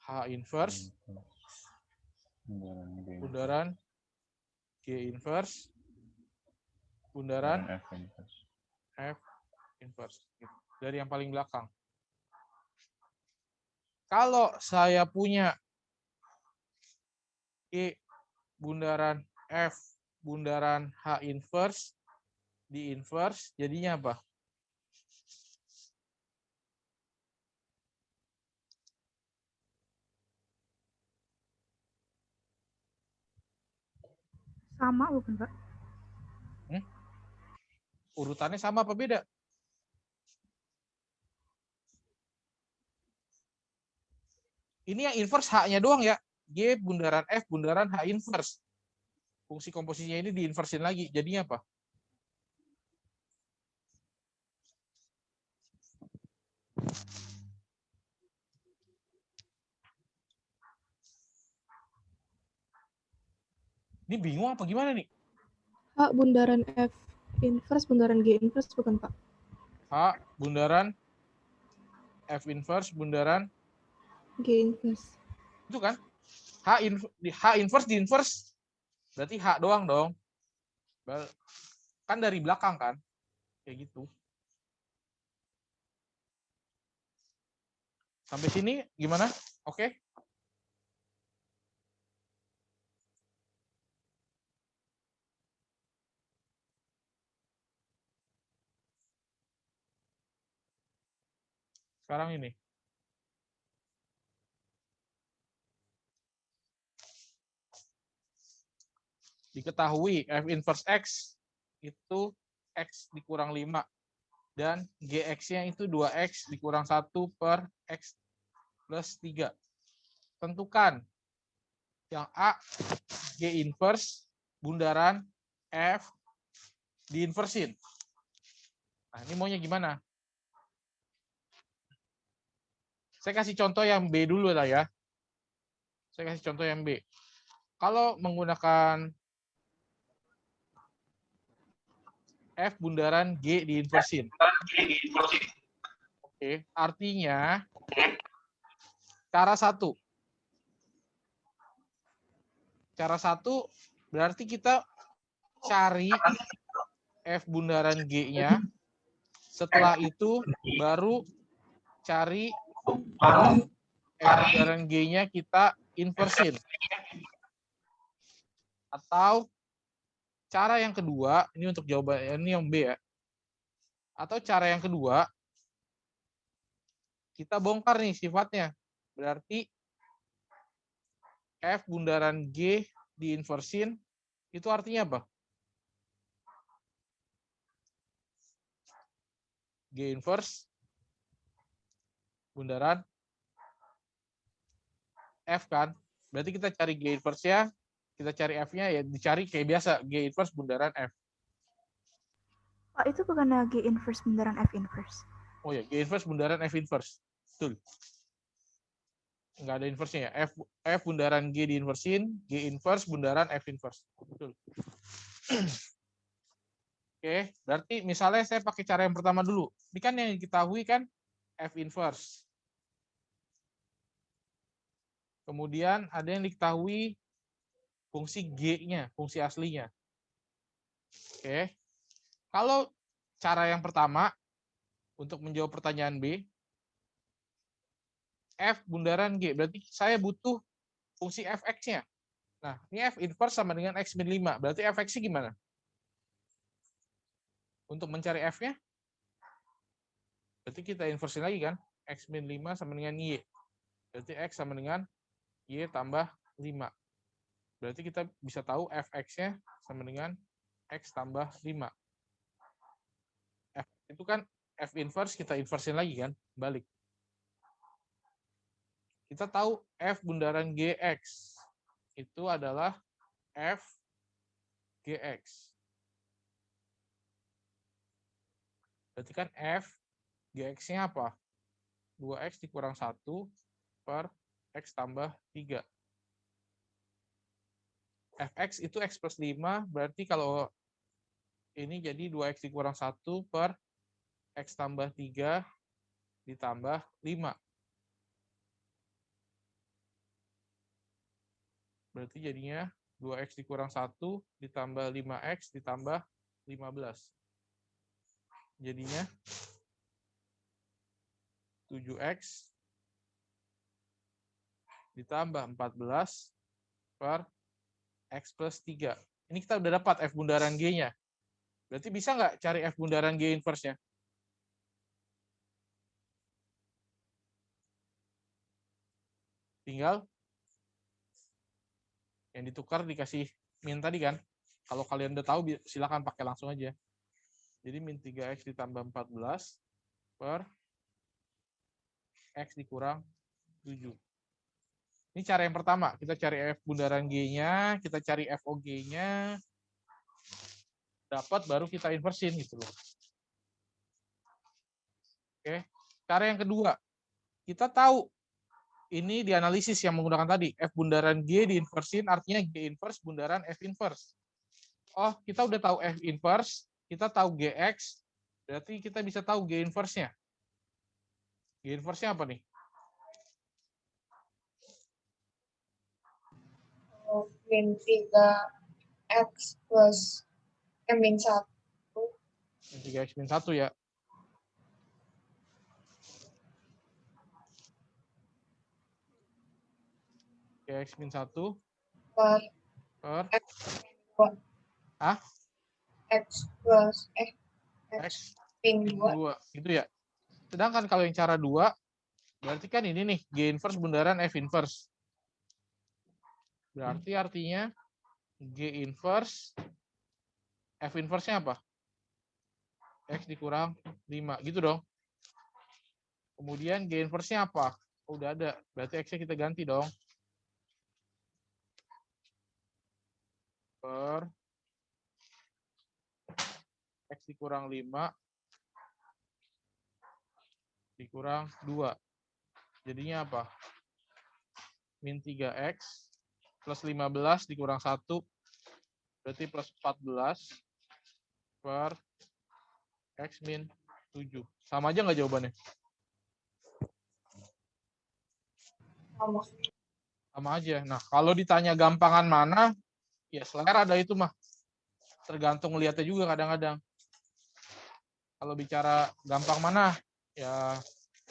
H inverse bundaran G inverse bundaran F inverse. Dari yang paling belakang. Kalau saya punya G bundaran F bundaran H inverse di inverse, jadinya apa? Sama bukan, Pak? Urutannya sama apa beda? Ini yang inverse H-nya doang ya. G bundaran F bundaran H inverse. Fungsi komposisinya ini diinversin lagi. Jadinya apa? Ini bingung apa gimana nih? H bundaran F inverse bundaran G inverse bukan, Pak? H bundaran F inverse bundaran G inverse. itu kan? H inverse di inverse. Berarti H doang dong. Kan dari belakang kan? Kayak gitu. Sampai sini gimana? Oke? Sekarang ini. Diketahui F inverse X itu X dikurang 5. Dan GX-nya itu 2X dikurang 1 per X plus 3. Tentukan yang A, G inverse, bundaran F, diinversin. Nah, ini maunya gimana? Saya kasih contoh yang B dulu lah ya. Saya kasih contoh yang B. Kalau menggunakan F bundaran G diinversin. Oke, artinya cara satu. Cara satu berarti kita cari F bundaran G-nya. Setelah itu baru cari F bundaran G-nya kita inversin. Atau cara yang kedua, ini untuk jawaban ini yang B ya. Atau cara yang kedua, kita bongkar nih sifatnya. Berarti F bundaran G diinversin itu artinya apa? G inverse bundaran F kan? Berarti kita cari G inverse-nya, kita cari F-nya ya dicari kayak biasa, G inverse bundaran F. Pak, itu bukan G inverse bundaran F inverse. Oh ya, G inverse bundaran F inverse. Betul. Nggak ada inverse-nya ya. F bundaran G diinversin, G inverse bundaran F inverse. Betul. Oke, berarti misalnya saya pakai cara yang pertama dulu. Ini kan yang diketahui kan F inverse. Kemudian ada yang diketahui fungsi G-nya, fungsi aslinya. Oke. Kalau cara yang pertama, untuk menjawab pertanyaan B, F bundaran G, berarti saya butuh fungsi fx-nya. Nah, ini F inverse sama dengan X min 5, berarti fx-nya gimana? Untuk mencari F-nya, berarti kita inversin lagi kan, X min 5 sama dengan Y. Berarti X sama dengan Y tambah 5. Berarti kita bisa tahu fx-nya sama dengan X tambah 5. F itu kan F inverse, kita inversin lagi kan, balik. Kita tahu F bundaran Gx itu adalah F Gx. Berarti kan F Gx-nya apa? 2x dikurang 1 per X tambah 3. Fx itu X plus 5, berarti kalau ini jadi 2x dikurang 1 per X tambah 3 ditambah 5. Berarti jadinya 2x dikurang 1 ditambah 5x ditambah 15. Jadinya 7x ditambah 14 per X plus 3. Ini kita udah dapat F bundaran G-nya. Berarti bisa nggak cari F bundaran G inverse-nya? Tinggal yang ditukar dikasih min tadi kan. Kalau kalian udah tahu silakan pakai langsung aja. Jadi min 3x ditambah 14 per x dikurang 7. Ini cara yang pertama. Kita cari F bundaran G-nya, kita cari FOG-nya. Dapat baru kita inversin gitu loh. Oke. Cara yang kedua. Kita tahu ini dianalisis yang menggunakan tadi. F bundaran G diinversin artinya G inverse bundaran F inverse. Oh, kita udah tahu F inverse, kita tahu Gx, berarti kita bisa tahu G inverse-nya. G inverse-nya apa nih? Min 3x plus min 1. Min 3x min 1 ya. X min 1 per X min 2. Ah? X plus X min 2. Gitu ya. Sedangkan kalau yang cara 2, berarti kan ini nih, G inverse bundaran F inverse. Berarti artinya G inverse, F inverse-nya apa? X dikurang 5, gitu dong. Kemudian G inverse-nya apa? Oh, udah ada, berarti X-nya kita ganti dong. Per X dikurang 5 dikurang 2. Jadinya apa? Min 3X plus 15 dikurang 1, berarti plus 14 per X min 7. Sama aja nggak jawabannya? Sama aja. Nah, kalau ditanya gampangan mana, ya selera ada itu mah. Tergantung lihatnya juga kadang-kadang. Kalau bicara gampang mana, ya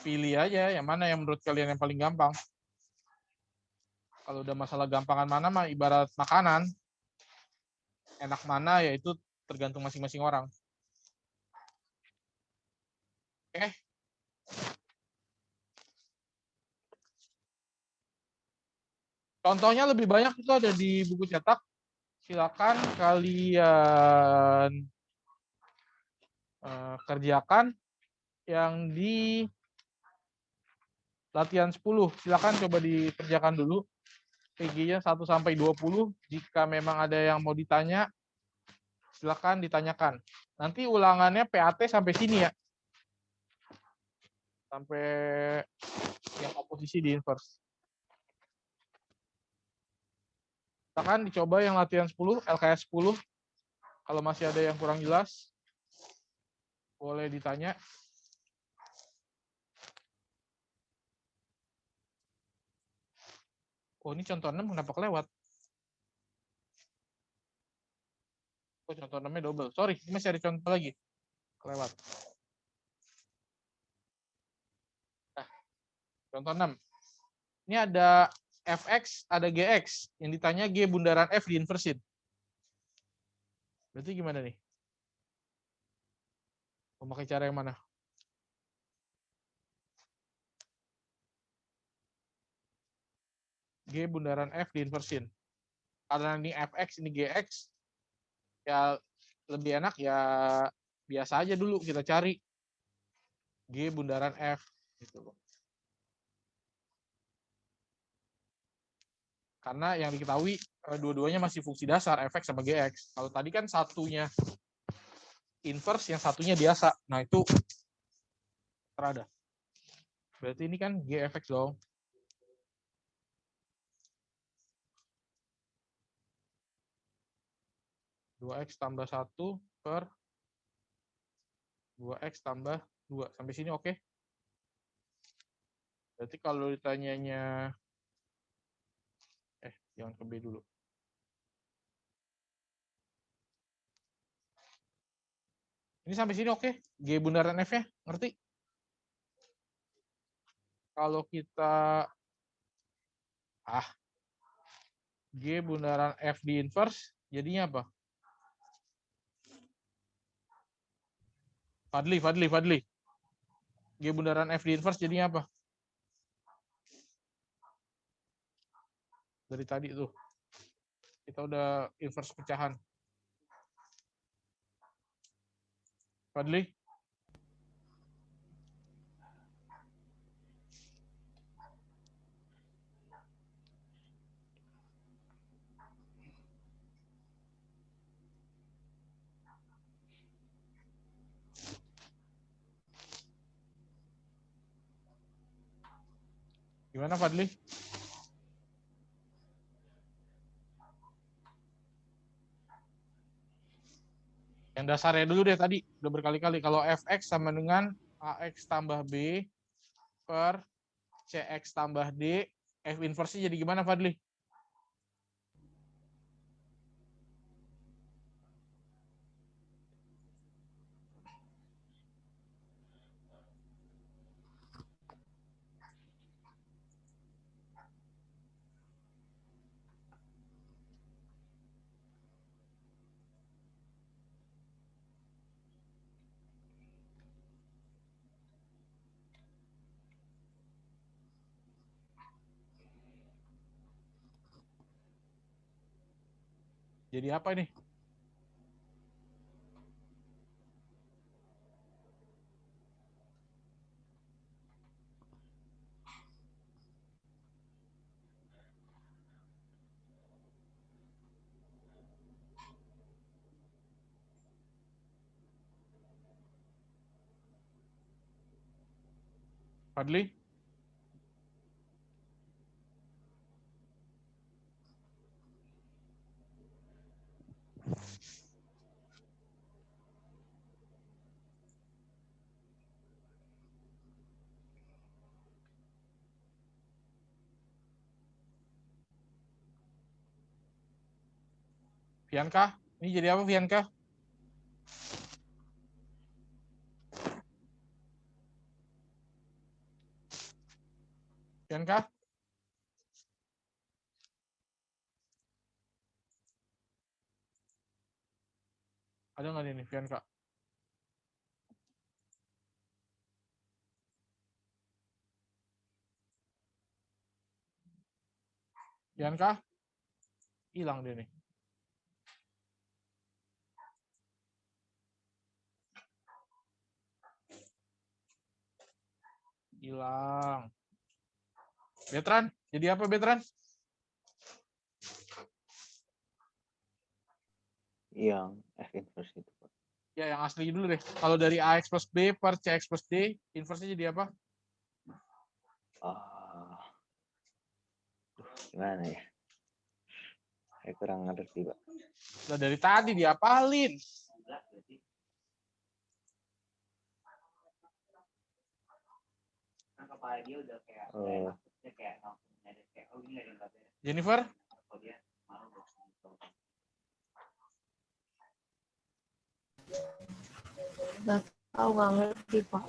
pilih aja yang mana yang menurut kalian yang paling gampang. Kalau udah masalah gampangan mana mah ibarat makanan. Enak mana ya itu tergantung masing-masing orang. Oke. Contohnya lebih banyak itu ada di buku cetak. Silakan kalian kerjakan yang di latihan 10. Silakan coba dikerjakan dulu. PG-nya 1 sampai 20. Jika memang ada yang mau ditanya, silakan ditanyakan. Nanti ulangannya PAT sampai sini ya. Sampai yang oposisi di inverse. Silakan dicoba yang latihan 10, LKS 10. Kalau masih ada yang kurang jelas, boleh ditanya. Oh, ini contoh 6 kenapa kelewat? Oh, contoh 6-nya double. Sorry, ini masih ada contoh lagi. Kelewat. Nah, contoh 6. Ini ada Fx, ada Gx. Yang ditanya G bundaran F diinversin. Berarti gimana nih? Mau pakai cara yang mana? G bundaran F diinversin. Karena ini Fx, ini Gx, ya lebih enak ya biasa aja dulu kita cari G bundaran F gitu loh. Karena yang diketahui dua-duanya masih fungsi dasar Fx sama Gx. Kalau tadi kan satunya inverse, yang satunya biasa. Nah itu terada. Berarti ini kan Gfx dong. Dua X tambah 1 per 2X tambah 2. Sampai sini oke? Berarti kalau ditanyanya jangan ke B dulu. Ini sampai sini oke? G bundaran F-nya, ngerti? Kalau kita G bundaran F di inverse, jadinya apa? Fadli. G bundaran F di inverse jadinya apa? Dari tadi tuh. Kita udah inverse pecahan. Fadli? Gimana Fadli? Yang dasarnya dulu deh tadi, udah berkali-kali. Kalau Fx sama dengan Ax tambah B per Cx tambah D, F inverse jadi gimana Fadli? Jadi apa ini? Fadli? Fianka, ini jadi apa Fianka? Fianka? Ada nggak ini Fianka? Fianka? Hilang dia nih. Hilang. Betran, jadi apa Betran? Yang F inverse itu, Pak. Ya, yang asli dulu deh. Kalau dari AX plus B per CX plus D, inverse-nya jadi apa? Gimana ya? Saya kurang ngerti, Pak. Udah dari tadi diapalin. Jennifer? Nggak tahu, nggak ngerti, Pak.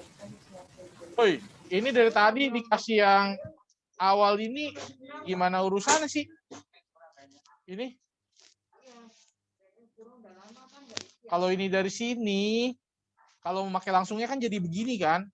Woi, ini dari tadi dikasih yang awal ini gimana urusannya sih? Ini? Kalau ini dari sini, kalau memakai langsungnya kan jadi begini kan?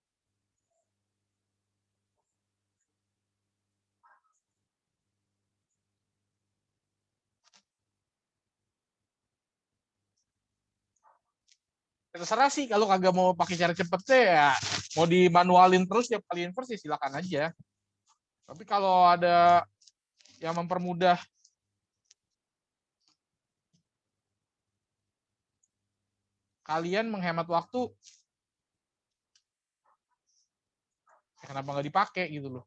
Terserah sih, kalau kagak mau pakai cara cepet deh ya, mau dimanualin terus tiap kali inverse ya silakan aja. Tapi kalau ada yang mempermudah kalian menghemat waktu, kenapa nggak dipakai gitu loh.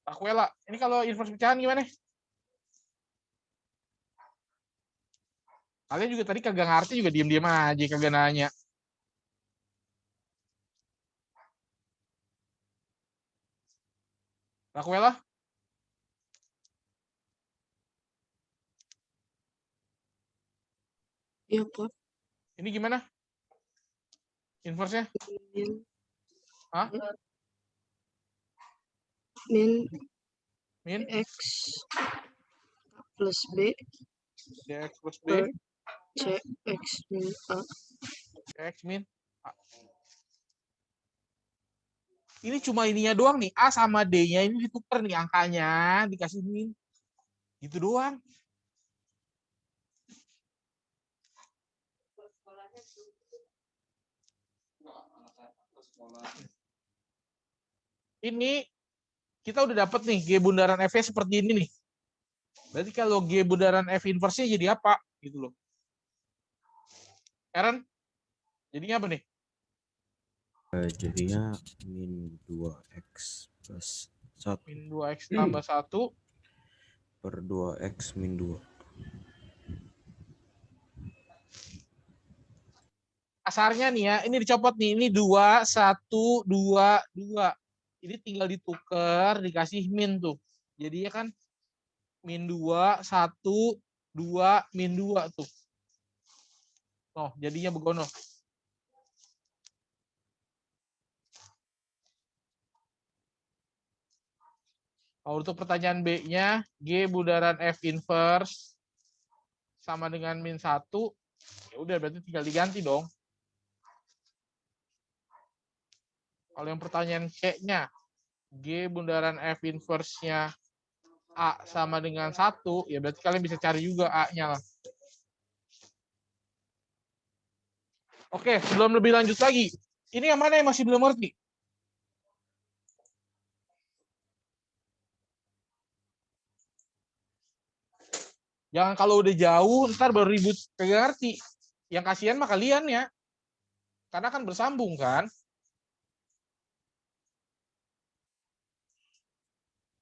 Raquela, ini kalau inverse pecahan gimana? Kalian juga tadi kagak ngerti juga diem-diem aja, kagak nanya. Raquela? Iya, Pak. Ini gimana? Inverse-nya? Hah? Min X plus B dx plus b per CX min A. x min A. Ini cuma ininya doang nih, A sama D-nya ini ditukar nih angkanya, dikasih min. Gitu doang. Ini kita udah dapet nih G bundaran F-nya seperti ini nih. Berarti kalau G bundaran F inverse-nya jadi apa? Gitu loh. Aaron, jadinya apa nih? Jadinya min 2x plus 1 Min 2x tambah 1 per 2x min 2. Kasarnya nih ya, ini dicopot nih, ini 2, 1, 2, 2. Ini tinggal ditukar, dikasih min tuh. Jadinya kan min 2, 1, 2, min 2 tuh. Oh, jadinya begono. Oh, untuk pertanyaan B-nya, G bundaran F inverse sama dengan min 1. Ya udah, berarti tinggal diganti dong. Kalau yang pertanyaan C-nya, G bundaran F inverse-nya A sama dengan 1, ya berarti kalian bisa cari juga A-nya lah. Oke, sebelum lebih lanjut lagi, ini yang mana yang masih belum ngerti? Jangan kalau udah jauh, ntar baru ribut kagak ngerti. Yang kasihan mah kalian ya. Karena kan bersambung kan.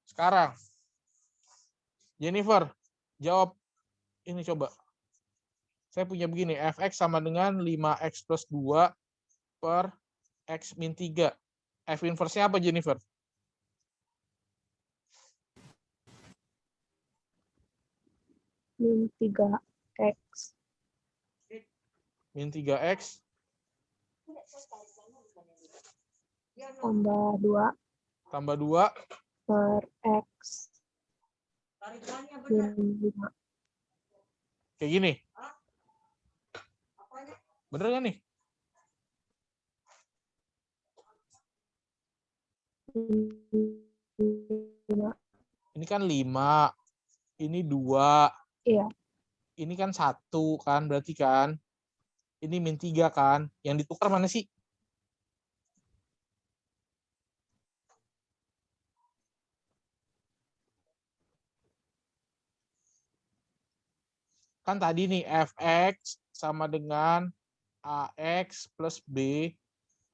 Sekarang, Jennifer, jawab ini coba. Saya punya begini, fx sama dengan 5x plus 2 per x min 3. F inverse-nya apa, Jennifer? min 3x Min 3x tambah 2 tambah 2 per x min 5. kayak gini. Bener kan nih? Ini kan 5, ini 2, Iya, ini kan 1 kan, berarti kan ini min 3 kan. Yang ditukar mana sih? Kan tadi nih fx sama dengan ax plus b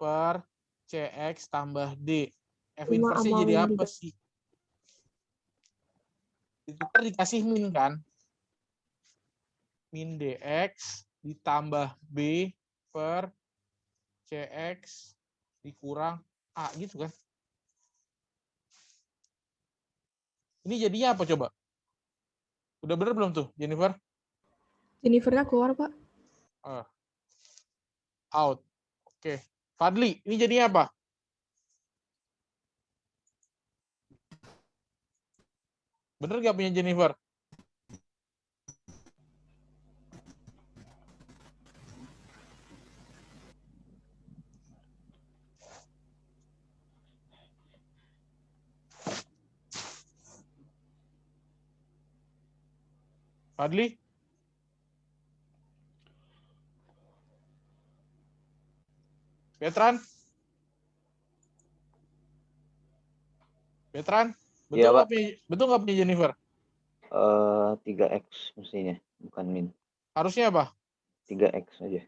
per cx tambah d. F 5 inverse-nya sama jadi min apa 3. sih? Ditukar dikasih min kan? Min dx ditambah b per cx dikurang a gitu kan? Ini jadinya apa coba? Udah bener belum tuh, Jennifer? Jennifer-nya keluar, Pak. Out. Oke. Fadli, ini jadinya apa? Bener gak punya Jennifer? Fadli? Betran? Betran? Betul Iya, nggak Pak. punya Jennifer? 3x mestinya, bukan min. Harusnya apa? 3x aja.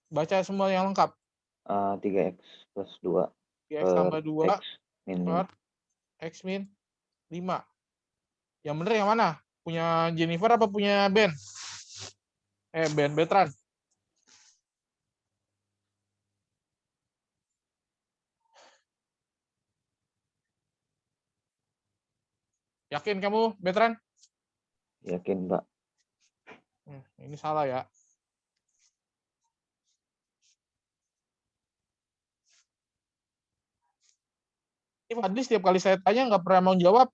Baca semua yang lengkap. 3x plus 2 3x per tambah 2 x min 5. per x min 5. Yang bener yang mana? Punya Jennifer apa punya Ben? Ben, Betran. Yakin kamu, Betran? Yakin, Pak. Ini salah ya. Ini Fadli setiap kali saya tanya nggak pernah mau jawab.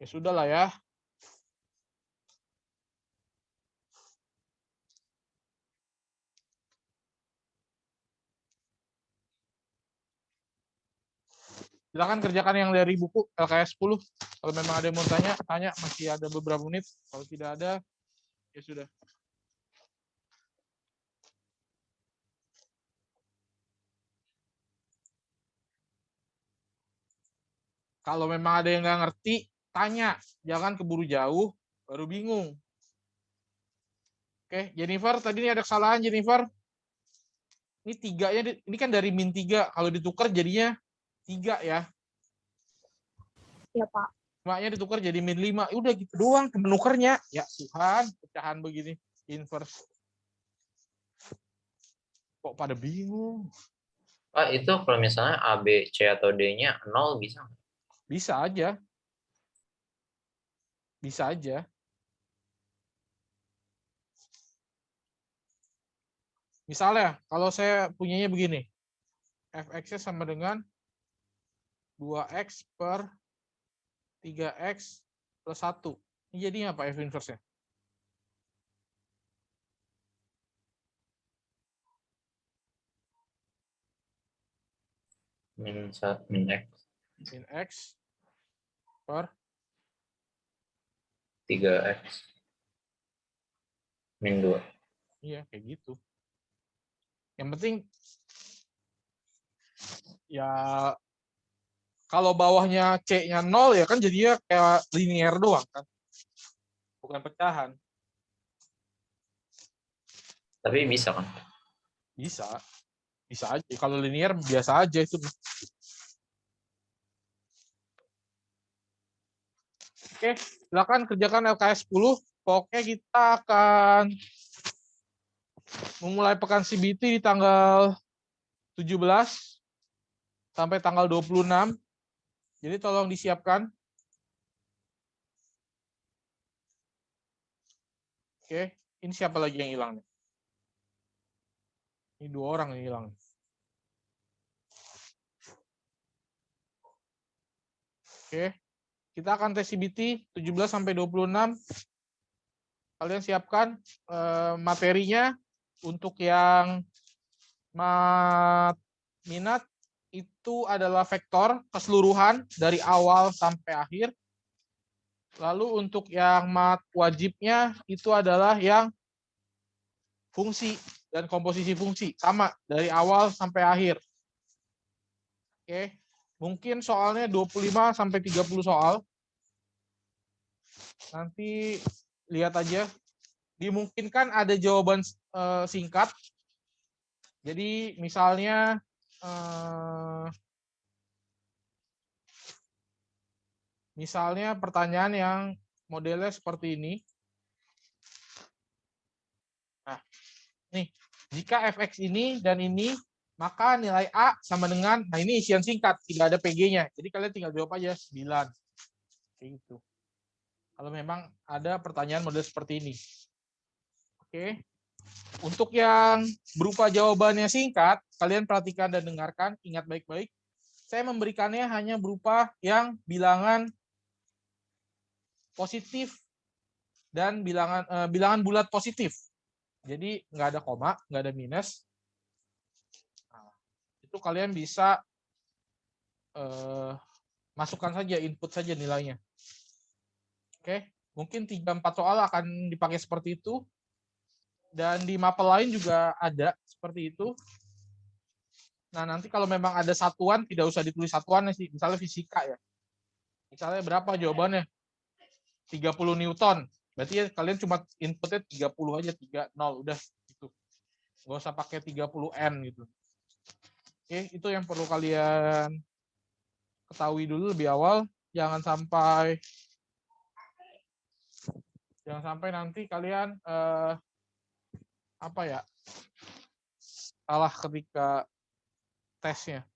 Ya sudah lah ya. Silakan kerjakan yang dari buku LKS 10. Kalau memang ada yang mau tanya, masih ada beberapa menit. Kalau tidak ada, ya sudah. Kalau memang ada yang nggak ngerti, tanya. Jangan keburu jauh, baru bingung. Oke, Jennifer, tadi ini ada kesalahan, Jennifer. Ini 3-nya, ini kan dari min 3. Kalau ditukar jadinya 3 ya. Iya, Pak. 5-nya ditukar jadi min 5. Udah gitu doang menukarnya. Ya Tuhan, pecahan begini. Inverse. Kok pada bingung? Pak, itu kalau misalnya A, B, C, atau D-nya 0 bisa nggak? Bisa aja. Bisa aja. Misalnya, kalau saya punyanya begini. Fx-nya sama dengan 2x per 3x plus 1. Ini jadinya apa F inverse-nya? Min x. Min x per 3x. Min 2. Iya, kayak gitu. Yang penting ya kalau bawahnya C-nya 0 ya kan jadinya kayak linear doang kan. Bukan pecahan. Tapi bisa kan? Bisa. Bisa aja. Kalau linear biasa aja itu. Oke, silakan kerjakan LKS 10. Pokoknya kita akan memulai pekan CBT di tanggal 17 sampai tanggal 26. Jadi tolong disiapkan. Oke, ini siapa lagi yang hilang nih? Ini 2 orang yang hilang. Oke, kita akan tes CBT 17 sampai 26. Kalian siapkan materinya. Untuk yang minat itu adalah vektor keseluruhan dari awal sampai akhir. Lalu untuk yang mat wajibnya itu adalah yang fungsi dan komposisi fungsi, sama dari awal sampai akhir. Oke, mungkin soalnya 25 sampai 30 soal. Nanti lihat aja. Dimungkinkan ada jawaban singkat. Jadi misalnya pertanyaan yang modelnya seperti ini. Nah, nih, jika fx ini dan ini, maka nilai A sama dengan, nah ini isian singkat, tidak ada PG-nya. Jadi kalian tinggal jawab aja 9. Kayak gitu. Kalau memang ada pertanyaan model seperti ini. Oke. Untuk yang berupa jawabannya singkat, kalian perhatikan dan dengarkan, ingat baik-baik. Saya memberikannya hanya berupa yang bilangan positif dan bilangan bulat positif. Jadi nggak ada koma, nggak ada minus. Nah, itu kalian bisa masukkan saja, input saja nilainya. Oke, mungkin 3-4 soal akan dipakai seperti itu. Dan di mapel lain juga ada seperti itu. Nah, nanti kalau memang ada satuan, tidak usah ditulis satuannya sih. Misalnya fisika ya. Misalnya berapa jawabannya? 30 Newton. Berarti ya, kalian cuma inputnya 30 aja, 30, udah gitu. Nggak usah pakai 30 N gitu. Oke, itu yang perlu kalian ketahui dulu lebih awal. Jangan sampai nanti kalian salah ketika tesnya.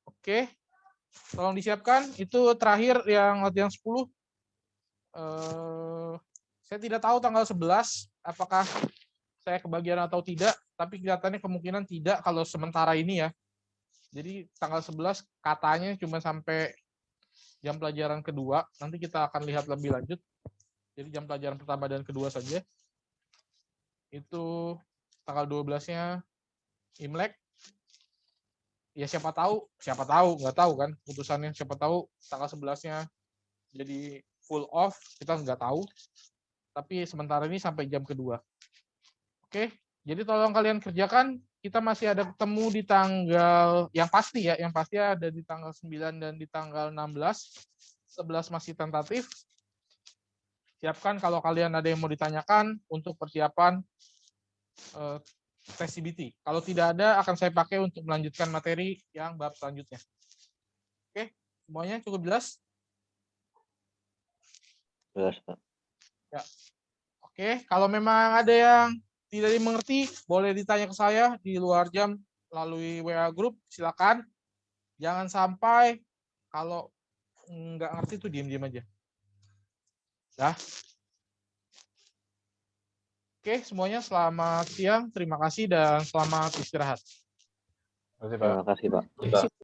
Oke, tolong disiapkan. Itu terakhir yang latihan 10. Saya tidak tahu tanggal 11 apakah saya kebagian atau tidak, tapi kelihatannya kemungkinan tidak kalau sementara ini ya. Jadi tanggal 11 katanya cuma sampai jam pelajaran kedua. Nanti kita akan lihat lebih lanjut. Jadi jam pelajaran pertama dan kedua saja. Itu tanggal 12-nya Imlek. Ya siapa tahu, nggak tahu kan putusannya. Siapa tahu tanggal 11-nya jadi full off, kita nggak tahu. Tapi sementara ini sampai jam kedua. Oke, jadi tolong kalian kerjakan. Kita masih ada ketemu di tanggal, yang pasti ada di tanggal 9 dan di tanggal 16. 11 masih tentatif. Siapkan kalau kalian ada yang mau ditanyakan untuk persiapan tes CBT. Kalau tidak ada, akan saya pakai untuk melanjutkan materi yang bab selanjutnya. Oke, semuanya cukup jelas? Jelas, Pak. Ya. Oke, kalau memang ada yang tidak dimengerti, boleh ditanya ke saya di luar jam melalui WA group, silakan. Jangan sampai kalau nggak ngerti tuh diam-diam aja. Ya. Oke, semuanya selamat siang, terima kasih dan selamat istirahat. Terima kasih, Pak. Terima kasih, Pak.